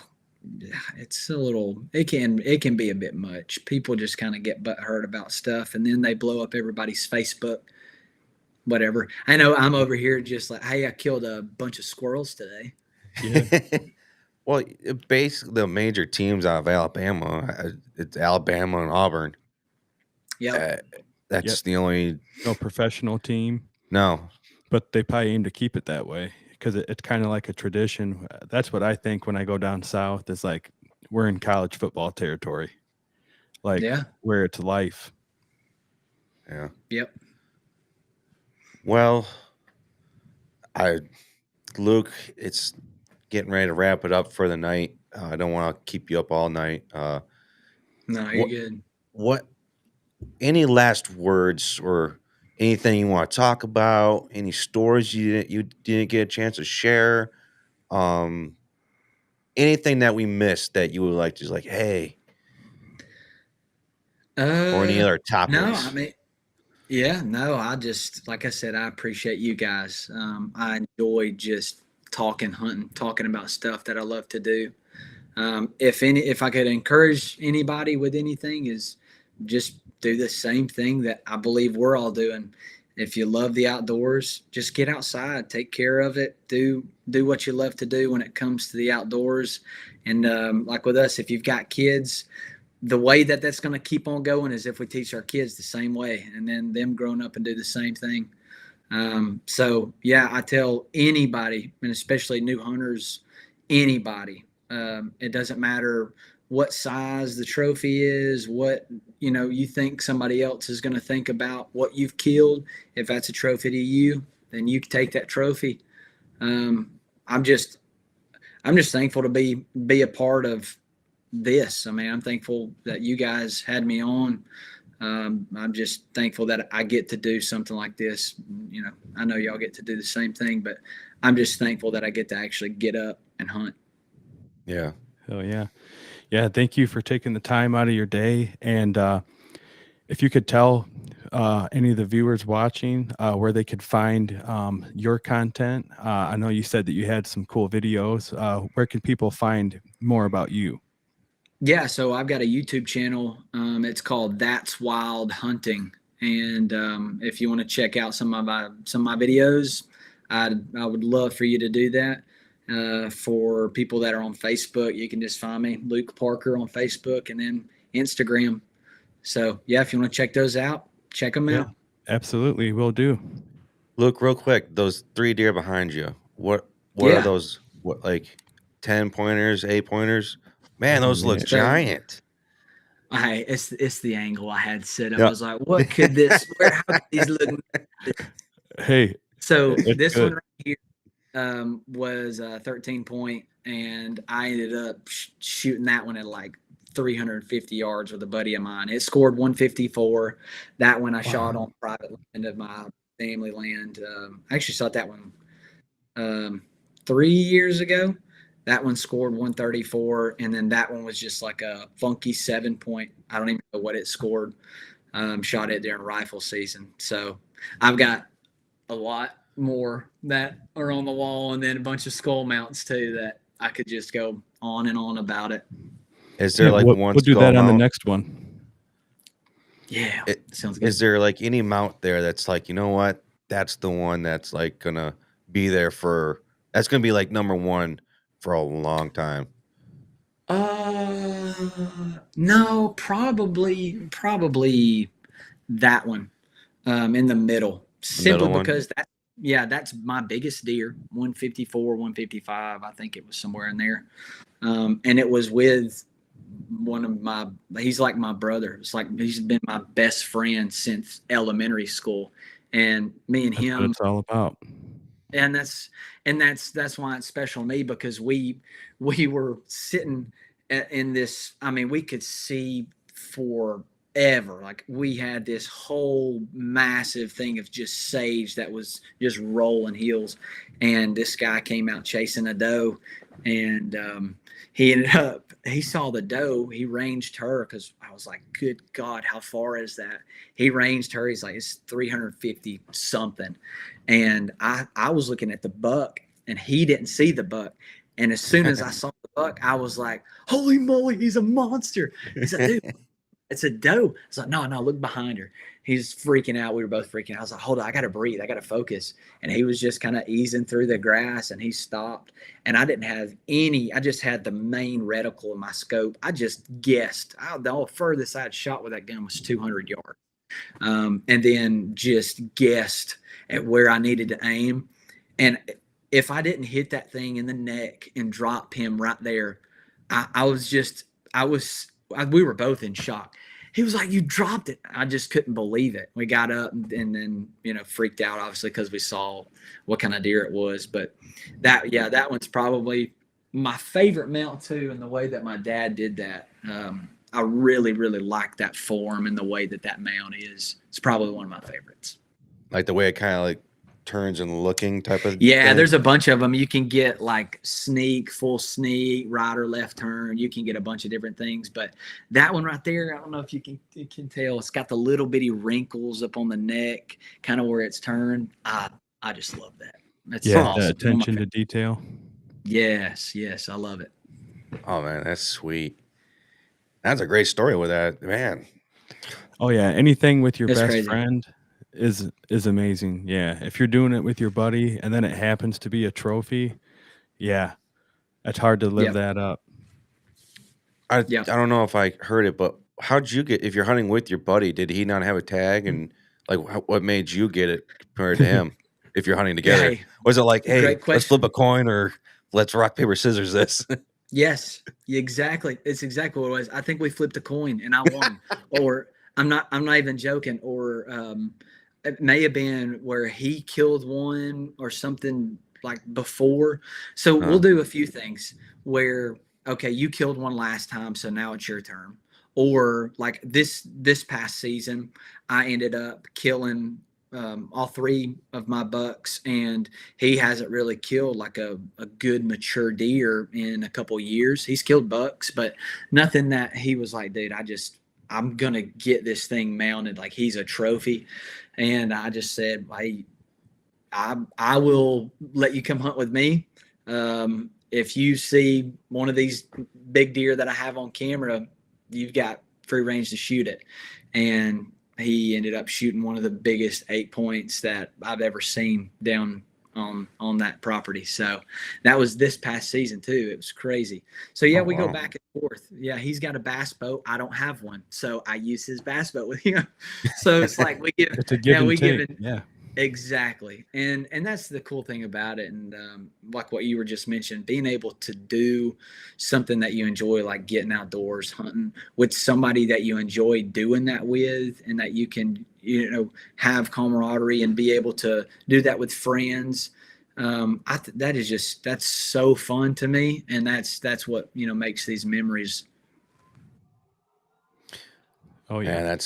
it's a little, it can be a bit much. People just kind of get butthurt about stuff, and then they blow up everybody's Facebook, whatever. I know I'm over here just like, hey, I killed a bunch of squirrels today. Yeah. Well, basically the major teams out of Alabama, it's Alabama and Auburn. Yeah. That's Yep. the only No professional team, no. but they probably aim to keep it that way because it's kind of like a tradition. That's what I think when I go down south. Is like we're in college football territory, like Yeah. where it's life. Yeah. Yep. Well, Luke, it's getting ready to wrap it up for the night. I don't want to keep you up all night. No, you're What good. what any last words or anything you want to talk about? Any stories you didn't get a chance to share? Um, anything that we missed that you would like to just like, hey, or any other No, topics? I mean, yeah, no, I just, like I said, I appreciate you guys. I enjoy just talking, hunting, talking about stuff that I love to do. If I could encourage anybody with anything, is just do the same thing that I believe we're all doing. If you love the outdoors, just get outside, take care of it, do what you love to do when it comes to the outdoors. And like with us, if you've got kids, the way that that's going to keep on going is if we teach our kids the same way, and then them growing up and do the same thing. So yeah, I tell anybody, and especially new hunters, anybody, it doesn't matter what size the trophy is, what you think somebody else is going to think about what you've killed. If that's a trophy to you, then you can take that trophy. I'm just thankful to be a part of this. I mean, I'm thankful that you guys had me on. I'm just thankful that I get to do something like this. I know y'all get to do the same thing, but I'm just thankful that I get to actually get up and hunt. Yeah. Oh yeah. Yeah. Thank you for taking the time out of your day. And if you could tell any of the viewers watching where they could find your content. I know you said that you had some cool videos. Where can people find more about you? Yeah, so I've got a YouTube channel. It's called That's Wild Hunting, and if you want to check out some of my videos, I would love for you to do that. For people that are on Facebook, you can just find me, Luke Parker, on Facebook, and then Instagram. So yeah, if you want to check those out, check them out. Absolutely, will do. Luke, real quick, those 3 deer behind you. What are Yeah. those? What, like 10 pointers, 8 pointers? Man, Oh, those look man. giant. It's the angle I had set up. Yeah. I was like, what could this? How could these look? Hey, So it's this good. one right here was a 13 point, and I ended up shooting that one at like 350 yards with a buddy of mine. It scored 154. That one I shot on private land of my family land. I actually shot that one 3 years ago. That one scored 134, and then that one was just like a funky 7 point. I don't even know what it scored. Shot it during rifle season. So I've got a lot more that are on the wall, and then a bunch of skull mounts too that I could just go on and on about it. Is there like we'll, one we'll do skull that on the mount? next one. Yeah, sounds good. Is there like any mount there that's like, you know what? That's the one that's like gonna be there that's gonna be like number one for a long time. No, probably that one in the middle. Simply one? because that's my biggest deer, 154, 155. I think it was somewhere in there. And it was with he's like my brother. It's like he's been my best friend since elementary school. And me and That's him, what it's all about. and that's why it's special to me, because we were sitting in this. I mean, we could see forever. Like, we had this whole massive thing of just sage that was just rolling hills, and this guy came out chasing a doe, and he saw the doe. He ranged her, because I was like, good God, how far is that? He ranged her. He's like, it's 350 something. And I was looking at the buck, and he didn't see the buck. And as soon as I saw the buck, I was like, holy moly, he's a monster. He's like, dude, it's a doe. I was like, no, look behind her. He's freaking out. We were both freaking out. I was like, hold on, I got to breathe. I got to focus. And he was just kind of easing through the grass, and he stopped. And I didn't have I just had the main reticle in my scope. I just guessed. The furthest I had shot with that gun was 200 yards. And then just guessed at where I needed to aim. And if I didn't hit that thing in the neck and drop him right there, we were both in shock. He was like, you dropped it. I just couldn't believe it. We got up and then, freaked out, obviously, because we saw what kind of deer it was. But that one's probably my favorite mount too. And the way that my dad did that, I really, really like that form and the way that mount is. It's probably one of my favorites. Like the way it kind of like turns and looking type of Yeah, thing? there's a bunch of them. You can get like sneak, full sneak, right or left turn. You can get a bunch of different things, but that one right there, I don't know if you can tell. It's got the little bitty wrinkles up on the neck, kind of where it's turned. I just love that. That's awesome. The attention to detail. Yes, I love it. Oh man, that's sweet. That's a great story with that, man. Oh yeah, anything with your It's best crazy. friend is amazing. Yeah, if you're doing it with your buddy and then it happens to be a trophy, yeah, it's hard to live that up. I don't know if I heard it, but how'd you get? If you're hunting with your buddy, did he not have a tag? And like, what made you get it compared to him? If you're hunting together, Hey, was it like, hey, great let's question. flip a coin, or let's rock paper scissors this? Yes, exactly. It's exactly what it was. I think we flipped a coin and I won. Or I'm not even joking. Or it may have been where he killed one or something like before. So we'll do a few things where, okay, you killed one last time, so now it's your turn. Or like this past season, I ended up killing all three of my bucks, and he hasn't really killed like a good mature deer in a couple years. He's killed bucks, but nothing that he was like, dude, I'm gonna get this thing mounted like he's a trophy. And I just said, hey, I will let you come hunt with me. If you see one of these big deer that I have on camera, you've got free range to shoot it. And he ended up shooting one of the biggest 8 points that I've ever seen down on that property. So that was this past season too. It was crazy. So yeah, we go back and forth. Yeah, he's got a bass boat. I don't have one, so I use his bass boat with him. So it's like we give. It's a give and take. Yeah. Exactly. And that's the cool thing about it. And like what you were just mentioning, being able to do something that you enjoy, like getting outdoors, hunting with somebody that you enjoy doing that with, and that you can, have camaraderie and be able to do that with friends. That's so fun to me. And that's what, makes these memories. Oh yeah.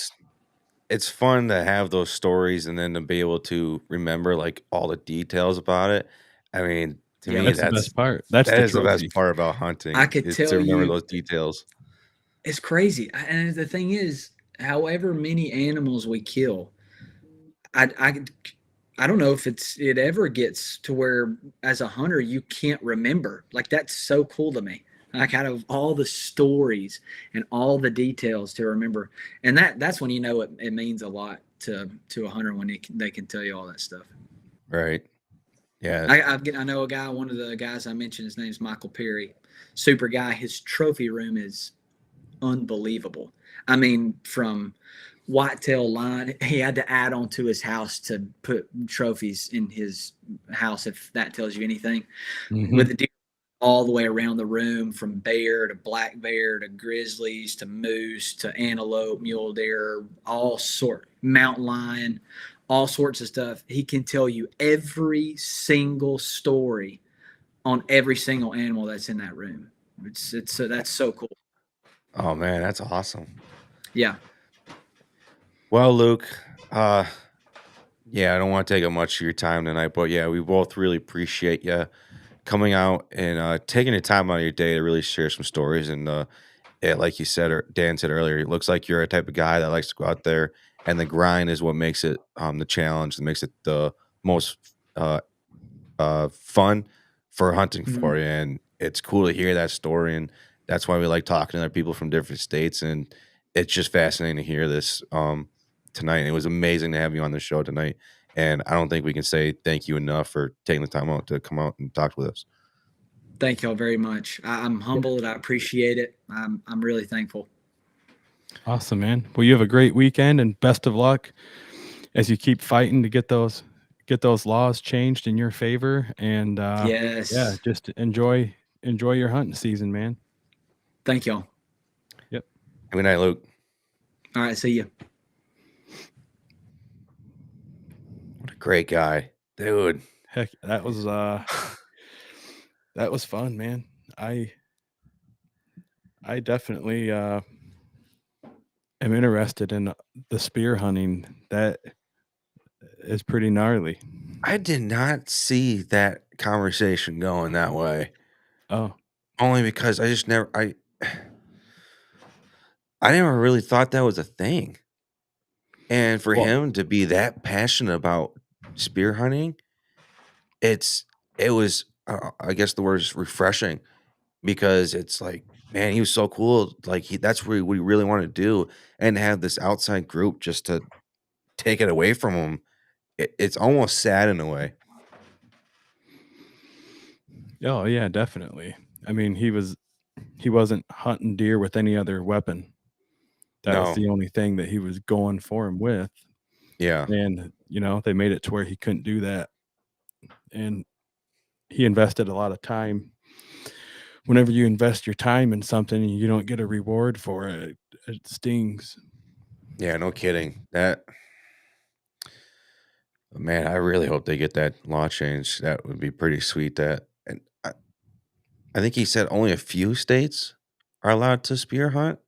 It's fun to have those stories and then to be able to remember like all the details about it. I mean, to me, that's the best part. That is the best part about hunting. I could tell to remember you those details. It's crazy. And the thing is, however many animals we kill, I don't know if it ever gets to where as a hunter you can't remember. Like that's so cool to me. Like out of all the stories and all the details to remember, and that's when it means a lot to a hunter when they can tell you all that stuff. Right. Yeah. I know a guy. One of the guys I mentioned, his name's Michael Perry. Super guy. His trophy room is unbelievable. I mean, from whitetail line, he had to add on to his house to put trophies in his house, if that tells you anything. Mm-hmm. With the deer all the way around the room, from bear to black bear to grizzlies to moose to antelope, mule deer, mountain lion, all sorts of stuff. He can tell you every single story on every single animal that's in that room. That's so cool. Oh man, that's awesome. Yeah. Well, Luke, I don't want to take up much of your time tonight, but yeah, we both really appreciate you coming out and taking the time out of your day to really share some stories. And like you said, or Dan said earlier, it looks like you're a type of guy that likes to go out there, and the grind is what makes it the challenge, that makes it the most fun for hunting for you. And it's cool to hear that story, and that's why we like talking to other people from different states. And it's just fascinating to hear this. tonight. And it was amazing to have you on the show tonight. And I don't think we can say thank you enough for taking the time out to come out and talk with us. Thank y'all very much. I'm humbled. I appreciate it. I'm really thankful. Awesome, man. Well, you have a great weekend and best of luck as you keep fighting to get those laws changed in your favor. And Yes. yeah, just enjoy your hunting season, man. Thank y'all. Yep. Good night, Luke. All right. See you. What a great guy, dude. Heck, that was fun, man. I definitely am interested in the spear hunting. That is pretty gnarly. I did not see that conversation going that way. Oh, Only because I never really thought that was a thing. And for Well- him to be that passionate about spear hunting, it was I guess the word is refreshing, because it's like, man, he was so cool. Like that's what we really want to do, and have this outside group just to take it away from him. It's almost sad in a way. oh yeah, definitely. I mean, he wasn't hunting deer with any other weapon. That was No. the only thing that he was going for him with. Yeah. And, they made it to where he couldn't do that. And he invested a lot of time. Whenever you invest your time in something and you don't get a reward for it, it stings. Yeah, no kidding. Man, I really hope they get that law changed. That would be pretty sweet. And I think he said only a few states are allowed to spear hunt.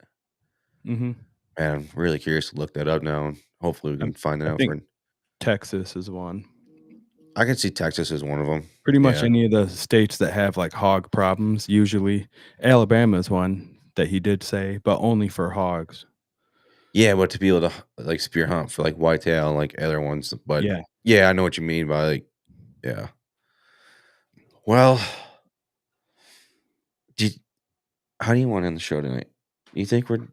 Mm-hmm. Man, I'm really curious to look that up now. And hopefully we can find it out. think Texas is one. I can see Texas as one of them. Pretty much Yeah. any of the states that have like hog problems, usually. Alabama is one that he did say, but only for hogs. Yeah, but to be able to like spear hunt for like whitetail and like other ones. But Yeah. I know what you mean by like, yeah. Well, how do you want to end the show tonight? You think we're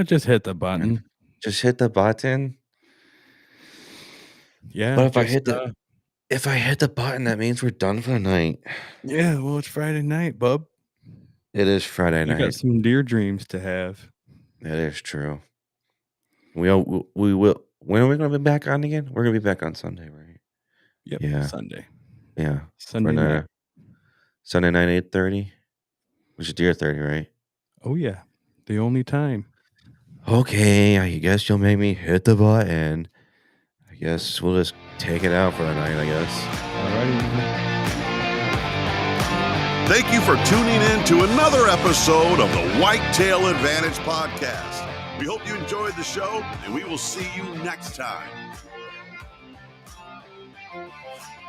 Just hit the button. just hit the button? Yeah. But if I hit the button, that means we're done for the night. Yeah, well, it's Friday night, bub. It is Friday You night. got some deer dreams to have. That is true. We will. When are we going to be back on again? We're going to be back on Sunday, right? Yep. Yeah. Sunday. Yeah. Sunday night. Sunday night, 8:30. Which is deer 30, right? Oh yeah. The only time. Okay, I guess you'll make me hit the button. I guess we'll just take it out for the night, I guess. Alrighty. Thank you for tuning in to another episode of the Whitetail Advantage podcast. We hope you enjoyed the show, and we will see you next time.